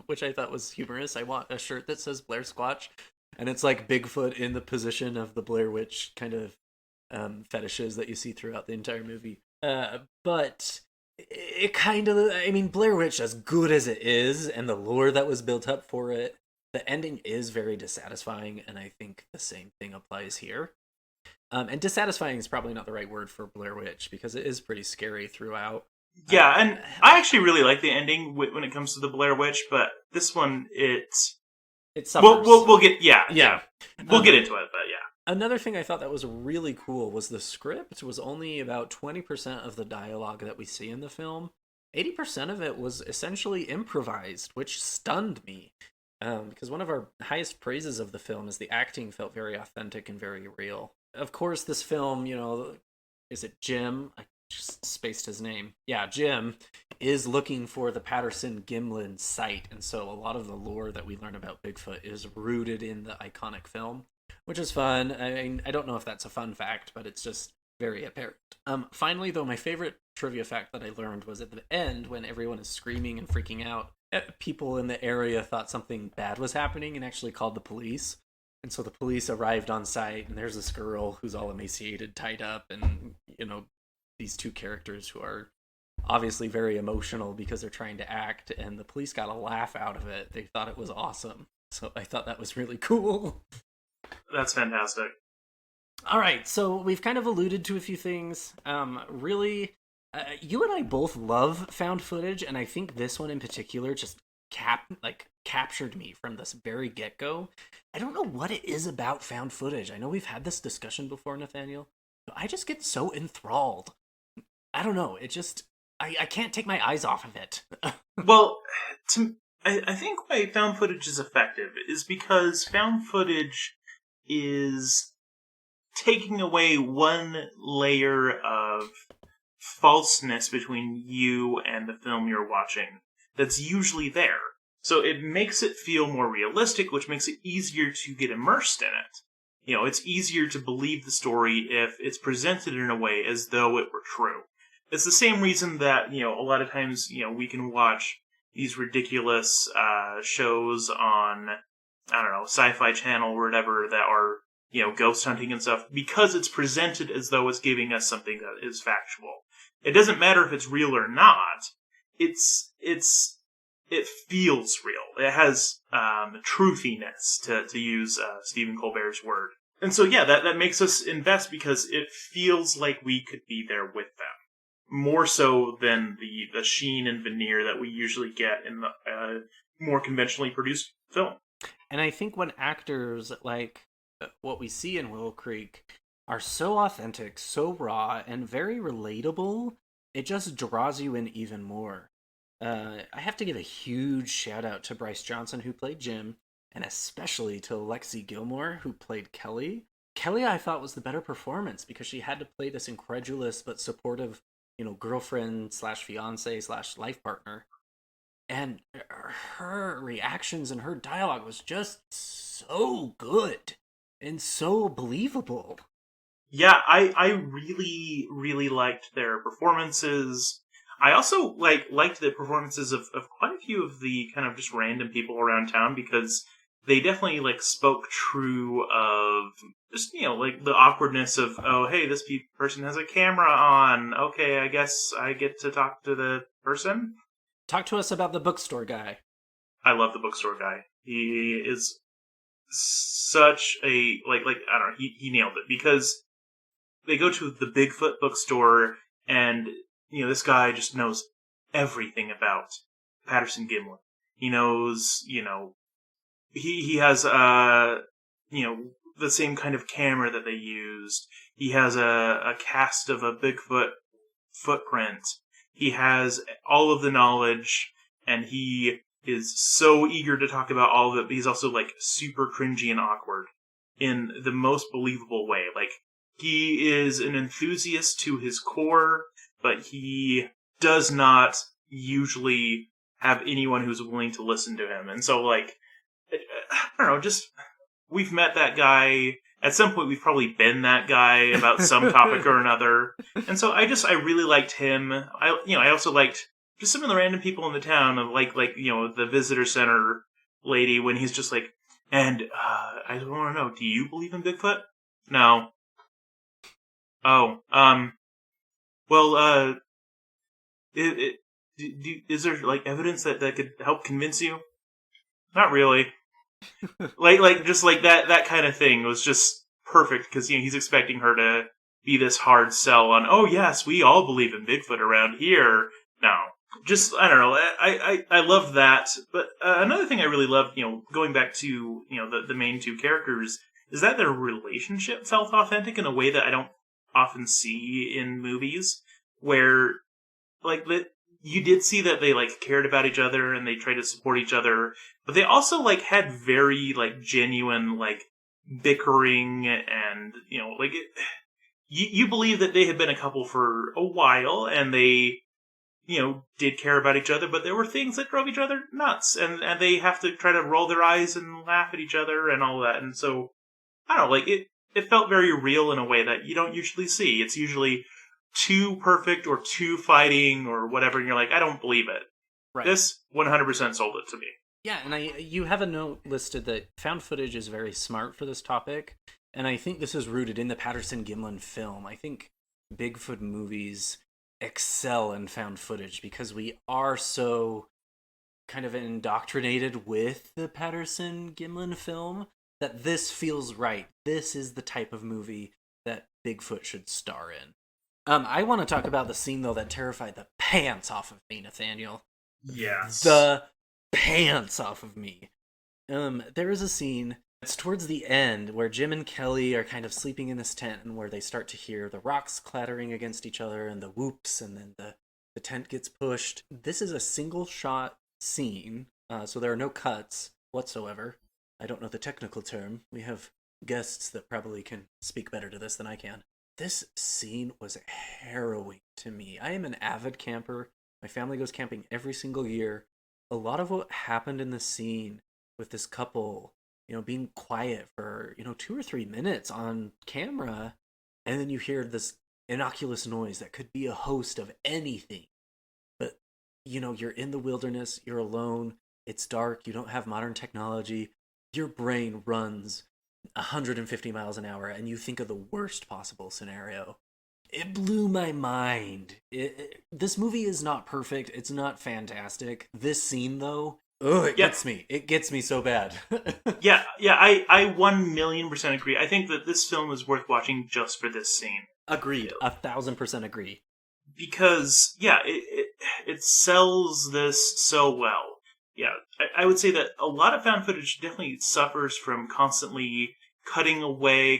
C: which I thought was humorous. I want a shirt that says Blair Squatch, and it's like Bigfoot in the position of the Blair Witch kind of fetishes that you see throughout the entire movie. But it kind of, I mean, Blair Witch, as good as it is, and the lore that was built up for it, the ending is very dissatisfying, and I think the same thing applies here. And dissatisfying is probably not the right word for Blair Witch, because it is pretty scary throughout.
B: Yeah, and I actually really like the ending when it comes to the Blair Witch, but this one, it
C: suffers.
B: We'll get, yeah. We'll get into it, but yeah.
C: Another thing I thought that was really cool was the script was only about 20% of the dialogue that we see in the film. 80% of it was essentially improvised, which stunned me. Because one of our highest praises of the film is the acting felt very authentic and very real. Of course, this film, is it Jim? I just spaced his name. Yeah, Jim is looking for the Patterson-Gimlin site, and so a lot of the lore that we learn about Bigfoot is rooted in the iconic film, which is fun. I mean, I don't know if that's a fun fact, but it's just very apparent. Finally, though, my favorite trivia fact that I learned was at the end, when everyone is screaming and freaking out, people in the area thought something bad was happening and actually called the police. And so the police arrived on site, and there's this girl who's all emaciated, tied up, and, these two characters who are obviously very emotional because they're trying to act, and the police got a laugh out of it. They thought it was awesome. So I thought that was really cool.
B: That's fantastic.
C: All right, so we've kind of alluded to a few things. Really, you and I both love found footage, and I think this one in particular just captured me from this very get-go. I don't know what it is about found footage. I know we've had this discussion before, Nathaniel, but I just get so enthralled. I don't know. It just, I can't take my eyes off of it.
B: Well, I think why found footage is effective is because found footage is taking away one layer of falseness between you and the film you're watching that's usually there. So it makes it feel more realistic, which makes it easier to get immersed in it. It's easier to believe the story if it's presented in a way as though it were true. It's the same reason that, a lot of times, we can watch these ridiculous shows on, I don't know, Sci-Fi Channel or whatever that are, ghost hunting and stuff, because it's presented as though it's giving us something that is factual. It doesn't matter if it's real or not. It feels real. It has truthiness, to use Stephen Colbert's word. And so, yeah, that makes us invest because it feels like we could be there with them. More so than the sheen and veneer that we usually get in the more conventionally produced film.
C: And I think when actors like what we see in Willow Creek are so authentic, so raw, and very relatable, it just draws you in even more. I have to give a huge shout out to Bryce Johnson, who played Jim, and especially to Lexi Gilmore, who played Kelly. Kelly, I thought, was the better performance because she had to play this incredulous but supportive girlfriend / fiance / life partner. And her reactions and her dialogue was just so good and so believable.
B: Yeah, I really, really liked their performances. I also liked the performances of quite a few of the kind of just random people around town, because they definitely spoke true of just the awkwardness of, oh, hey, this person has a camera on. Okay, I guess I get to talk to the person.
C: Talk to us about the bookstore guy.
B: I love the bookstore guy. He is such a I don't know. He nailed it, because they go to the Bigfoot bookstore, and this guy just knows everything about Patterson Gimlin. He knows, he has the same kind of camera that they used. He has a cast of a Bigfoot footprint. He has all of the knowledge, and he is so eager to talk about all of it, but he's also, like, super cringy and awkward in the most believable way. Like, he is an enthusiast to his core, but he does not usually have anyone who's willing to listen to him. And so, like, I don't know, just, we've met that guy. At some point, we've probably been that guy about some topic or another. And so I really liked him. I also liked just some of the random people in the town, of like the visitor center lady, when he's just like, and I want to know, do you believe in Bigfoot? No. Oh, well, is there, like, evidence that could help convince you? Not really. just like that kind of thing was just perfect, because he's expecting her to be this hard sell on, oh yes, we all believe in Bigfoot around here. No, just, I don't know. I love that. But another thing I really loved, going back to the main two characters, is that their relationship felt authentic in a way that I don't often see in movies, where, like, you did see that they, like, cared about each other and they tried to support each other, but they also, like, had very, like, genuine, like, bickering, and, you believe that they had been a couple for a while, and they, did care about each other, but there were things that drove each other nuts, and they have to try to roll their eyes and laugh at each other and all that. And so, I don't know, like, it felt very real in a way that you don't usually see. It's usually too perfect or too fighting or whatever, and you're like, I don't believe it.
C: Right.
B: This 100% sold it to me.
C: Yeah, and you have a note listed that found footage is very smart for this topic, and I think this is rooted in the Patterson Gimlin film. I think Bigfoot movies excel in found footage because we are so kind of indoctrinated with the Patterson Gimlin film that this feels right. This is the type of movie that Bigfoot should star in. I want to talk about the scene, though, that terrified the pants off of me, Nathaniel.
B: Yes.
C: The pants off of me. There is a scene, it's towards the end, where Jim and Kelly are kind of sleeping in this tent, and where they start to hear the rocks clattering against each other, and the whoops, and then the tent gets pushed. This is a single shot scene, so there are no cuts whatsoever. I don't know the technical term. We have guests that probably can speak better to this than I can. This scene was harrowing to me. I am an avid camper. My family goes camping every single year. A lot of what happened in the scene with this couple, being quiet for, 2 or 3 minutes on camera, and then you hear this innocuous noise that could be a host of anything. But, you're in the wilderness, you're alone, it's dark, you don't have modern technology, your brain runs 150 miles an hour, and you think of the worst possible scenario. It blew my mind. This movie is not perfect. It's not fantastic. This scene, though, gets me. It gets me so bad.
B: Yeah, I 1,000,000% agree. I think that this film is worth watching just for this scene.
C: Agreed. 1,000% agree.
B: Because, yeah, it sells this so well. Yeah, I would say that a lot of found footage definitely suffers from constantly cutting away.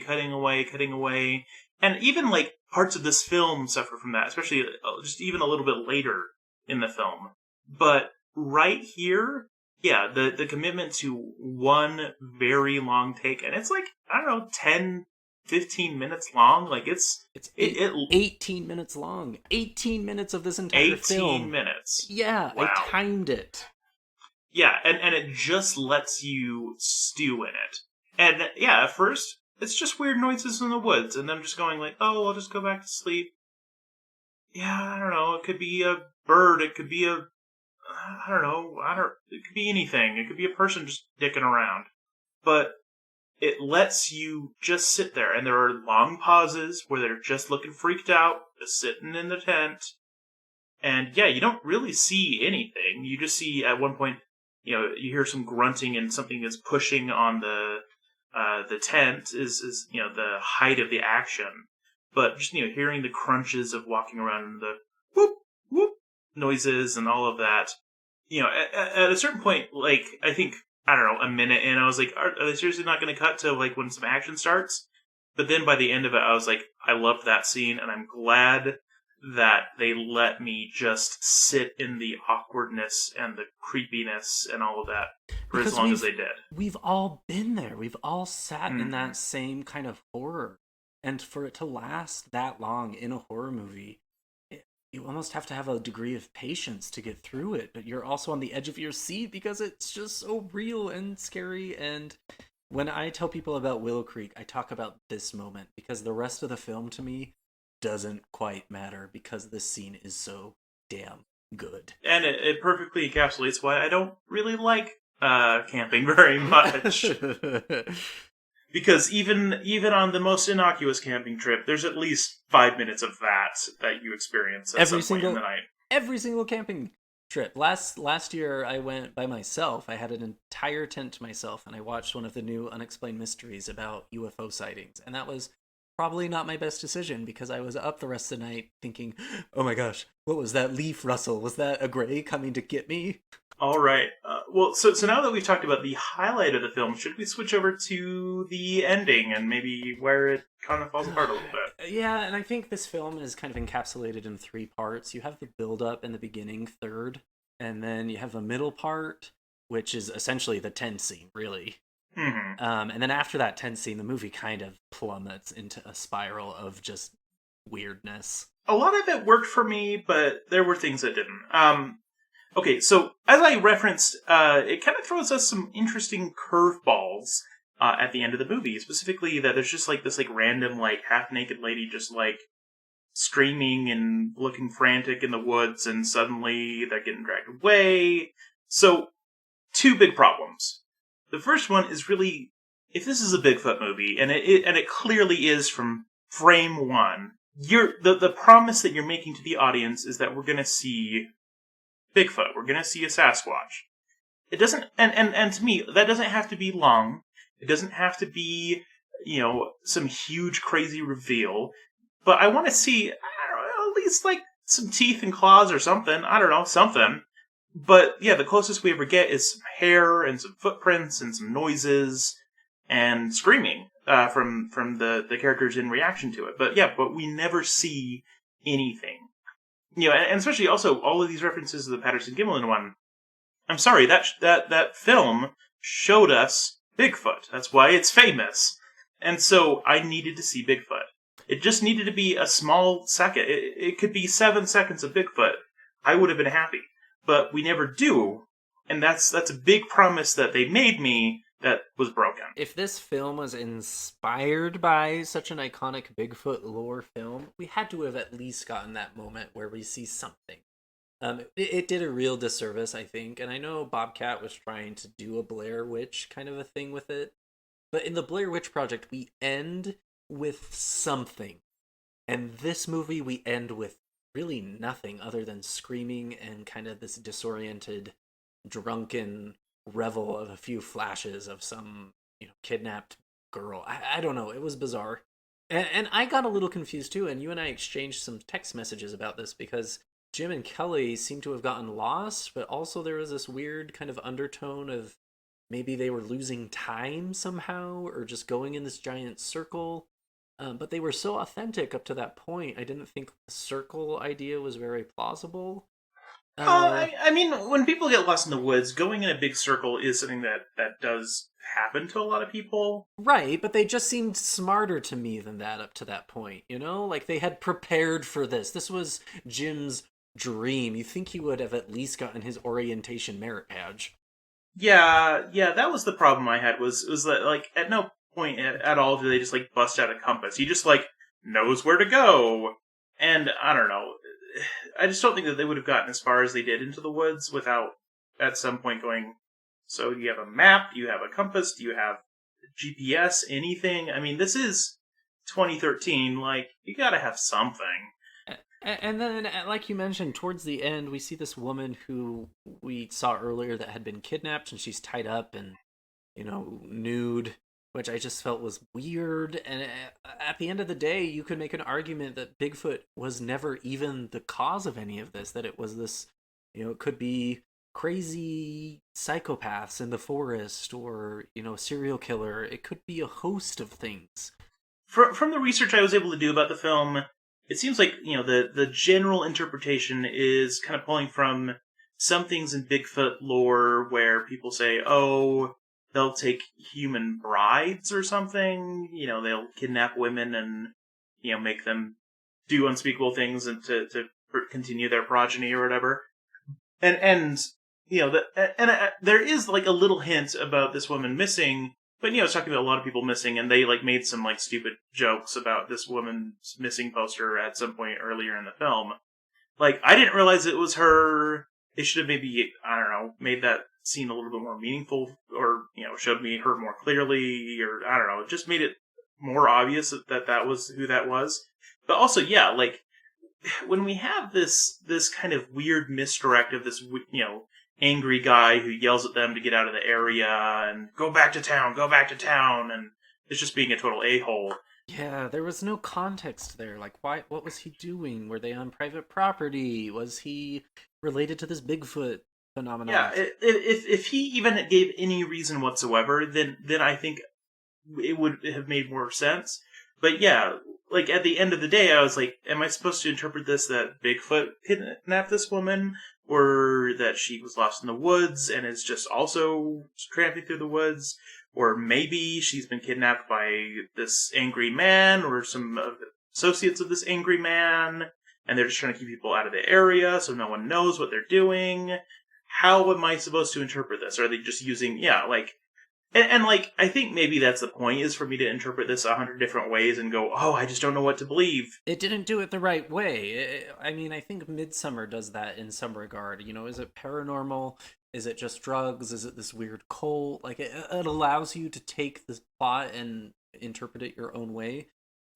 B: And even, like, parts of this film suffer from that, especially just even a little bit later in the film. But right here, yeah, the commitment to one very long take, and it's like, I don't know, 10, 15 minutes long. Like, it's
C: 18 minutes long. 18 minutes of this entire film.
B: 18 minutes.
C: Yeah, wow. I timed it.
B: Yeah, and it just lets you stew in it. And yeah, at first, it's just weird noises in the woods, and them just going like, oh, I'll just go back to sleep. Yeah, I don't know, it could be a bird, it could be it could be anything. It could be a person just dicking around. But it lets you just sit there, and there are long pauses where they're just looking freaked out, just sitting in the tent. And yeah, you don't really see anything. You just see at one point, you hear some grunting and something is pushing on the tent is the height of the action. but just, hearing the crunches of walking around and the whoop, whoop noises and all of that, at a certain point, like, I think, I don't know, a minute in, I was like, are they seriously not going to cut to, like, when some action starts? But then by the end of it, I was like, I loved that scene, and I'm glad that they let me just sit in the awkwardness and the creepiness and all of that for as long as they did.
C: We've all been there. We've all sat in
B: Mhm.
C: that same kind of horror. And for it to last that long in a horror movie, you almost have to have a degree of patience to get through it. But you're also on the edge of your seat because it's just so real and scary. And when I tell people about Willow Creek, I talk about this moment because the rest of the film to me doesn't quite matter because this scene is so damn good.
B: And it perfectly encapsulates why I don't really like camping very much. Because even on the most innocuous camping trip, there's at least 5 minutes of that you experience at some point in the night.
C: Every single camping trip. Last year I went by myself. I had an entire tent to myself, and I watched one of the new Unexplained Mysteries about UFO sightings, and that was probably not my best decision because I was up the rest of the night thinking, oh my gosh, what was that leaf rustle? Was that a gray coming to get me?
B: All right. Well, so now that we've talked about the highlight of the film, should we switch over to the ending and maybe where it kind of falls apart a little bit?
C: Yeah, and I think this film is kind of encapsulated in 3 parts. You have the build-up in the beginning, third, and then you have the middle part, which is essentially the tense scene, really.
B: Mm-hmm.
C: And then after that tense scene, the movie kind of plummets into a spiral of just weirdness.
B: A lot of it worked for me, but there were things that didn't. Okay, so as I referenced, it kind of throws us some interesting curveballs at the end of the movie. Specifically, that there's just like this like random like half naked lady just like screaming and looking frantic in the woods, and suddenly they're getting dragged away. So, 2 big problems. The first one is really, if this is a Bigfoot movie, and it clearly is from frame 1, the promise that you're making to the audience is that we're going to see Bigfoot. We're going to see a Sasquatch. It doesn't, and to me, that doesn't have to be long. It doesn't have to be, some huge crazy reveal. But I want to see, I don't know, at least like some teeth and claws or something. I don't know, something. But yeah, the closest we ever get is some hair and some footprints and some noises and screaming from the characters in reaction to it. But we never see anything. And especially also all of these references to the Patterson-Gimlin one. I'm sorry, that film showed us Bigfoot. That's why it's famous. And so I needed to see Bigfoot. It just needed to be a small second. It could be 7 seconds of Bigfoot. I would have been happy. But we never do. And that's a big promise that they made me that was broken.
C: If this film was inspired by such an iconic Bigfoot lore film, we had to have at least gotten that moment where we see something. It did a real disservice, I think, and I know Bobcat was trying to do a Blair Witch kind of a thing with it, but in the Blair Witch Project, we end with something. And this movie, we end with really nothing other than screaming and kind of this disoriented, drunken revel of a few flashes of some, kidnapped girl. I don't know. It was bizarre. And I got a little confused too, and you and I exchanged some text messages about this because Jim and Kelly seem to have gotten lost, but also there was this weird kind of undertone of maybe they were losing time somehow or just going in this giant circle. But they were so authentic up to that point. I didn't think the circle idea was very plausible.
B: I mean, when people get lost in the woods, going in a big circle is something that does happen to a lot of people.
C: Right, but they just seemed smarter to me than that up to that point, Like they had prepared for this. This was Jim's dream. You think he would have at least gotten his orientation merit badge.
B: Yeah, that was the problem I had, was that, like, at no point at all do they just, like, bust out a compass. He just, like, knows where to go. And, I don't know, I just don't think that they would have gotten as far as they did into the woods without, at some point, going, so do you have a map? Do you have a compass? Do you have GPS? Anything? I mean, this is 2013. Like, you gotta have something.
C: And then, like you mentioned, towards the end, we see this woman who we saw earlier that had been kidnapped, and she's tied up and, nude. which I just felt was weird. And at the end of the day, you could make an argument that Bigfoot was never even the cause of any of this, that it was this, it could be crazy psychopaths in the forest or, serial killer. It could be a host of things.
B: From the research I was able to do about the film, it seems like, the general interpretation is kind of pulling from some things in Bigfoot lore where people say, oh, they'll take human brides or something. They'll kidnap women and, make them do unspeakable things and to continue their progeny or whatever. And there is like a little hint about this woman missing, but it's talking about a lot of people missing, and they like made some like stupid jokes about this woman's missing poster at some point earlier in the film. Like, I didn't realize it was her. They should have maybe, I don't know, made that scene a little bit more meaningful, or, showed me her more clearly, or, I don't know, just made it more obvious that was who that was. But also, yeah, like, when we have this kind of weird misdirect of this, angry guy who yells at them to get out of the area, and go back to town, and it's just being a total a-hole.
C: Yeah, there was no context there. Like, why? What was he doing? Were they on private property? Was he related to this Bigfoot phenomenon?
B: Yeah, if he even gave any reason whatsoever, then I think it would have made more sense. But yeah, like at the end of the day, I was like, am I supposed to interpret this that Bigfoot kidnapped this woman, or that she was lost in the woods and is just also tramping through the woods? Or maybe she's been kidnapped by this angry man or some associates of this angry man, and they're just trying to keep people out of the area so no one knows what they're doing. How am I supposed to interpret this? Are they just using, and I think maybe that's the point, is for me to interpret this 100 different ways and go, oh, I just don't know what to believe.
C: It didn't do it the right way. I think Midsommar does that in some regard. Is it paranormal? Is it just drugs? Is it this weird cult? Like, it allows you to take the plot and interpret it your own way.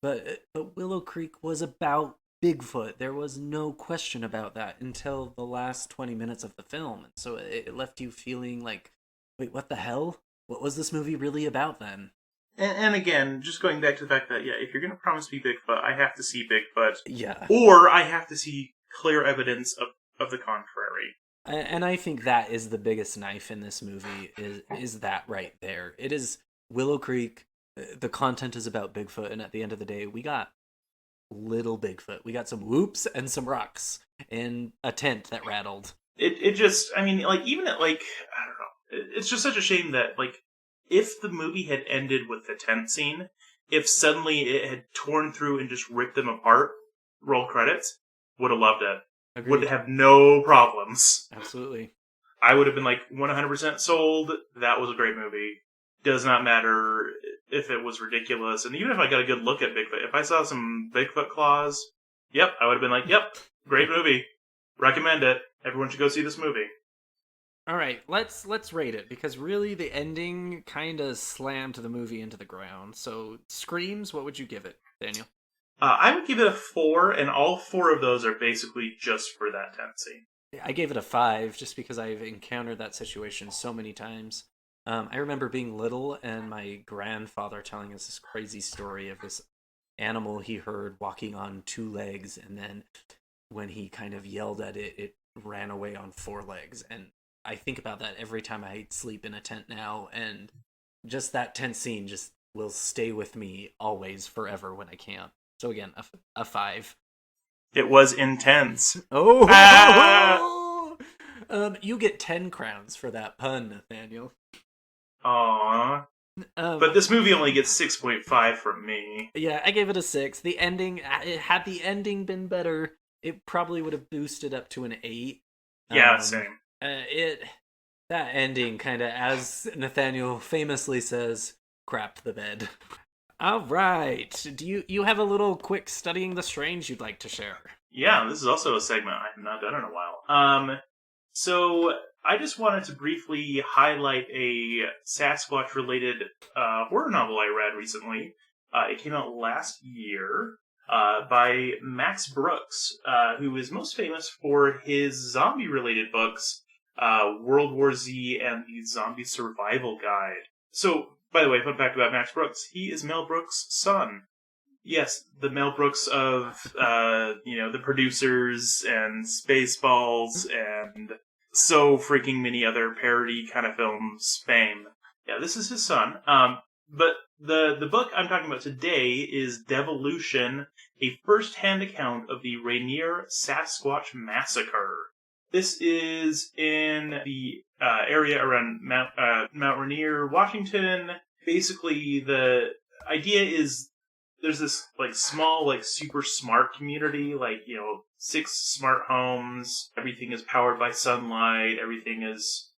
C: But Willow Creek was about Bigfoot. There was no question about that until the last 20 minutes of the film. And so it left you feeling like, wait, what the hell? What was this movie really about then?
B: And again, just going back to the fact that, if you're going to promise me Bigfoot, I have to see Bigfoot.
C: Yeah.
B: Or I have to see clear evidence of the contrary.
C: And I think that is the biggest knife in this movie, is that right there. It is Willow Creek, the content is about Bigfoot, and at the end of the day, we got little Bigfoot. We got some whoops and some rocks, and a tent that rattled.
B: It just, even at, I don't know, it's just such a shame that, if the movie had ended with the tent scene, if suddenly it had torn through and just ripped them apart, roll credits, would have loved it.
C: Agreed.
B: Would have no problems.
C: Absolutely.
B: I would have been 100% sold. That was a great movie. Does not matter if it was ridiculous. And even if I got a good look at Bigfoot, if I saw some Bigfoot claws, yep, I would have been like, yep, great movie. Recommend it. Everyone should go see this movie.
C: All right, let's rate it, because really the ending kind of slammed the movie into the ground. So, Screams, what would you give it, Daniel?
B: I would give it a 4, and all 4 of those are basically just for that tent scene.
C: I gave it a 5, just because I've encountered that situation so many times. I remember being little and my grandfather telling us this crazy story of this animal he heard walking on 2 legs, and then when he kind of yelled at it, it ran away on 4 legs. And I think about that every time I sleep in a tent now, and just that tent scene just will stay with me always, forever when I camp. So again, a 5.
B: It was intense.
C: Oh!
B: Ah!
C: You get 10 crowns for that pun, Nathaniel.
B: Aww. But this movie only gets 6.5 from me.
C: Yeah, I gave it a 6. The ending, had the ending been better, it probably would have boosted up to an 8.
B: Yeah, same.
C: That ending kind of, as Nathaniel famously says, crapped the bed. All right. Do you have a little quick Studying the Strange you'd like to share?
B: Yeah, this is also a segment I have not done in a while. So I just wanted to briefly highlight a Sasquatch-related horror novel I read recently. It came out last year by Max Brooks, who is most famous for his zombie-related books, World War Z and the Zombie Survival Guide. So By the way, fun fact about Max Brooks, he is Mel Brooks' son. Yes, the Mel Brooks of, the producers and Spaceballs and so freaking many other parody kind of films fame. Yeah, this is his son. But the book I'm talking about today is Devolution, a first-hand account of the Rainier Sasquatch Massacre. This is in the area around Mount Rainier, Washington. Basically, the idea is there's this small super smart community, 6 smart homes. Everything is powered by sunlight. Everything is,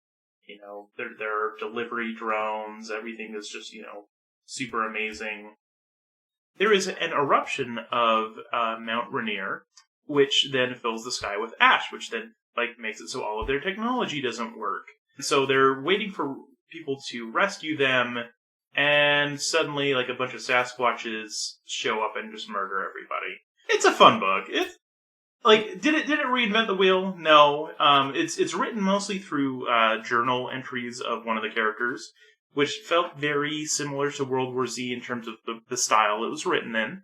B: there are delivery drones. Everything is just super amazing. There is an eruption of Mount Rainier, which then fills the sky with ash, which then makes it so all of their technology doesn't work. So they're waiting for people to rescue them. And suddenly, a bunch of Sasquatches show up and just murder everybody. It's a fun book. Did it reinvent the wheel? No. It's written mostly through journal entries of one of the characters, which felt very similar to World War Z in terms of the style it was written in.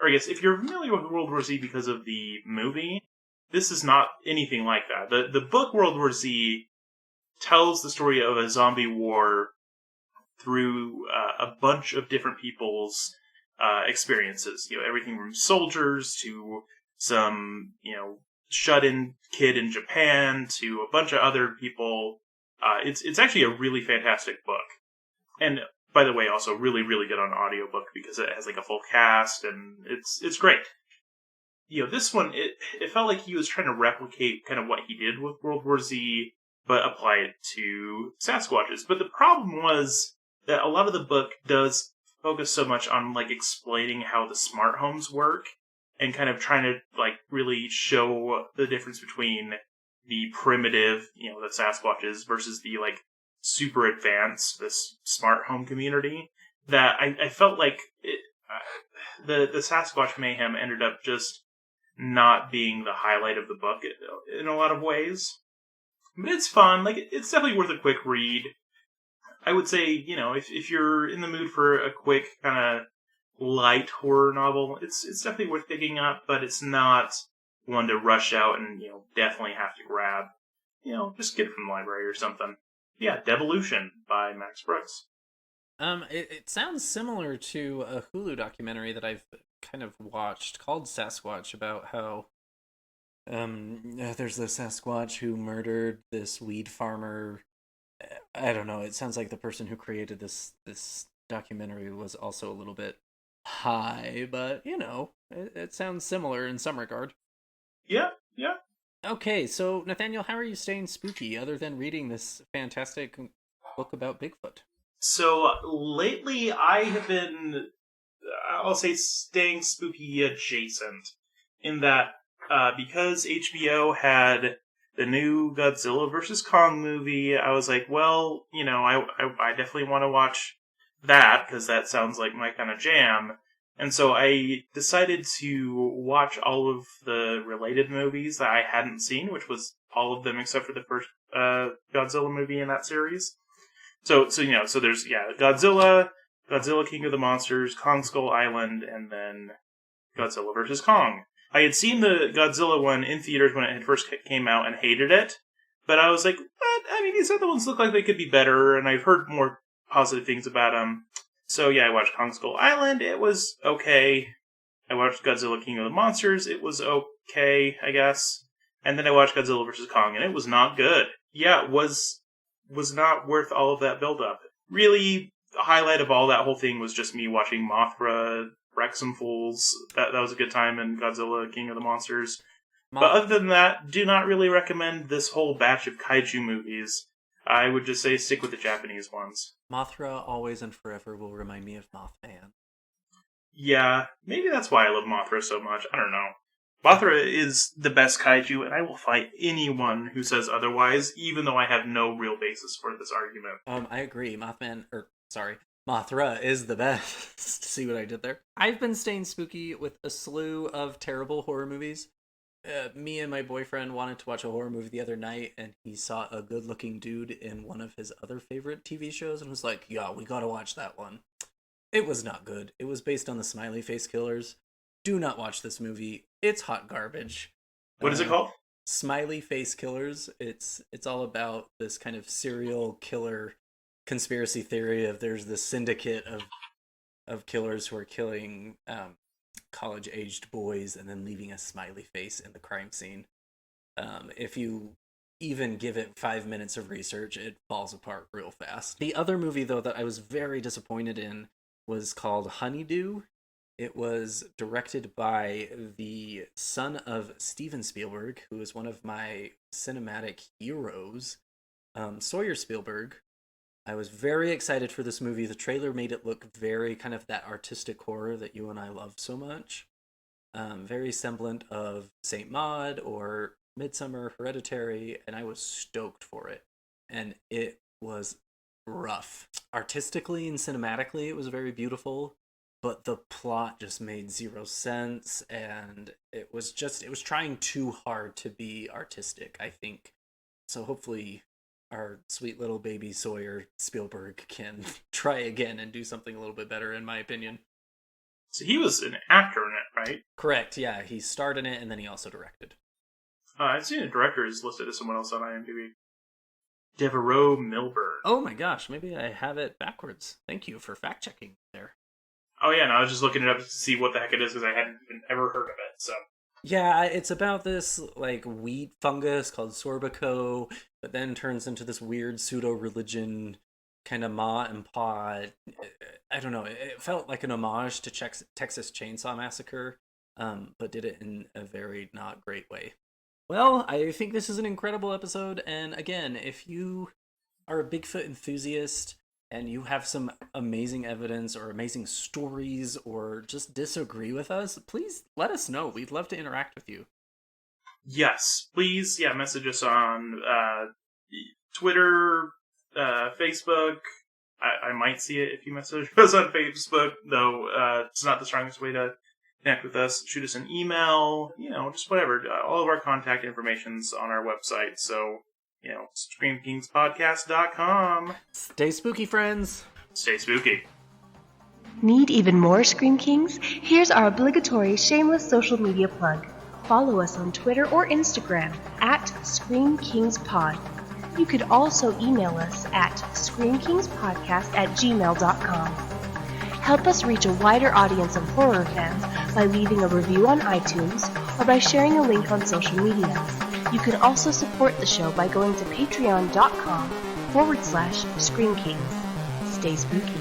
B: Or I guess if you're familiar with World War Z because of the movie, this is not anything like that. The book World War Z tells the story of a zombie war through a bunch of different people's experiences. Everything from soldiers to some, shut-in kid in Japan to a bunch of other people. It's actually a really fantastic book. And, by the way, also really, really good on audiobook because it has a full cast and it's great. This one, it felt like he was trying to replicate kind of what he did with World War Z, but apply it to Sasquatches. But the problem was that a lot of the book does focus so much on explaining how the smart homes work and kind of trying to really show the difference between the primitive, the Sasquatches versus the super advanced, this smart home community, that I felt like the Sasquatch mayhem ended up just not being the highlight of the book in a lot of ways. But it's fun. It's definitely worth a quick read. I would say, if you're in the mood for a quick kind of light horror novel, it's definitely worth picking up, but it's not one to rush out and, definitely have to grab. Just get it from the library or something. Yeah, Devolution by Max Brooks.
C: It sounds similar to a Hulu documentary that I've kind of watched called Sasquatch about how there's the Sasquatch who murdered this weed farmer. I don't know. It sounds like the person who created this documentary was also a little bit high, but it sounds similar in some regard.
B: Yeah.
C: Okay, so Nathaniel, how are you staying spooky other than reading this fantastic book about Bigfoot?
B: So lately I have been, I'll say, staying spooky adjacent in that because HBO had the new Godzilla vs. Kong movie, I was like, well, I definitely want to watch that because that sounds like my kind of jam. And so I decided to watch all of the related movies that I hadn't seen, which was all of them except for the first Godzilla movie in that series. So there's Godzilla King of the Monsters, Kong Skull Island, and then Godzilla vs. Kong. I had seen the Godzilla one in theaters when it had first came out and hated it, but I was like, what? I mean, these other ones look like they could be better, and I've heard more positive things about them. So yeah, I watched Kong Skull Island. It was okay. I watched Godzilla King of the Monsters. It was okay, I guess. And then I watched Godzilla vs. Kong, and it was not good. Yeah, it was not worth all of that build-up. Really, the highlight of all that whole thing was just me watching Mothra wreck some fools. That was a good time in Godzilla King of the Monsters. But other than that, do not really recommend this whole batch of kaiju movies. I would just say stick with the Japanese ones.
C: Mothra always and forever will remind me of Mothman.
B: Yeah, maybe that's why I love Mothra so much. I don't know. Mothra is the best kaiju, and I will fight anyone who says otherwise, even though I have no real basis for this argument.
C: I agree. Mothra is the best. See what I did there? I've been staying spooky with a slew of terrible horror movies. me and my boyfriend wanted to watch a horror movie the other night, and he saw a good-looking dude in one of his other favorite TV shows and was like, yeah, we gotta watch that one. It was not good. It was based on the Smiley Face Killers. Do not watch this movie. It's hot garbage.
B: What is it called?
C: Smiley Face Killers. It's all about this kind of serial killer conspiracy theory of there's this syndicate of killers who are killing college-aged boys and then leaving a smiley face in the crime scene. If you even give it 5 minutes of research, it falls apart real fast. The other movie, though, that I was very disappointed in was called Honeydew. It was directed by the son of Steven Spielberg, who is one of my cinematic heroes, Sawyer Spielberg. I was very excited for this movie. The trailer made it look very kind of that artistic horror that you and I love so much. Very semblant of Saint Maud or Midsummer, Hereditary, and I was stoked for it. And it was rough. Artistically and cinematically, it was very beautiful, but the plot just made zero sense, and it was trying too hard to be artistic, I think. So hopefully our sweet little baby Sawyer Spielberg can try again and do something a little bit better, in my opinion.
B: So he was an actor in it, right?
C: Correct, yeah. He starred in it, and then he also directed.
B: I've seen a director is listed as someone else on IMDb. Devereaux Milburn.
C: Oh my gosh, maybe I have it backwards. Thank you for fact-checking there.
B: Oh yeah, no, I was just looking it up to see what the heck it is because I hadn't even ever heard of it, so...
C: Yeah, it's about this, like, wheat fungus called sorbico, but then turns into this weird pseudo-religion kind of ma and pa. I don't know, it felt like an homage to Texas Chainsaw Massacre, but did it in a very not great way. Well, I think this is an incredible episode, and again, if you are a Bigfoot enthusiast and you have some amazing evidence or amazing stories or just disagree with us, please let us know. We'd love to interact with you.
B: Yes, please, message us on Twitter, Facebook. I might see it if you message us on Facebook, though it's not the strongest way to connect with us. Shoot us an email, just whatever. All of our contact information's on our website, so... ScreamKingsPodcast.com.
C: Stay spooky, friends.
B: Stay spooky.
E: Need even more Scream Kings? Here's our obligatory shameless social media plug. Follow us on Twitter or Instagram at ScreamKingsPod. You could also email us at ScreamKingsPodcast@gmail.com. Help us reach a wider audience of horror fans by leaving a review on iTunes or by sharing a link on social media. You can also support the show by going to patreon.com/ScreamKings. Stay spooky.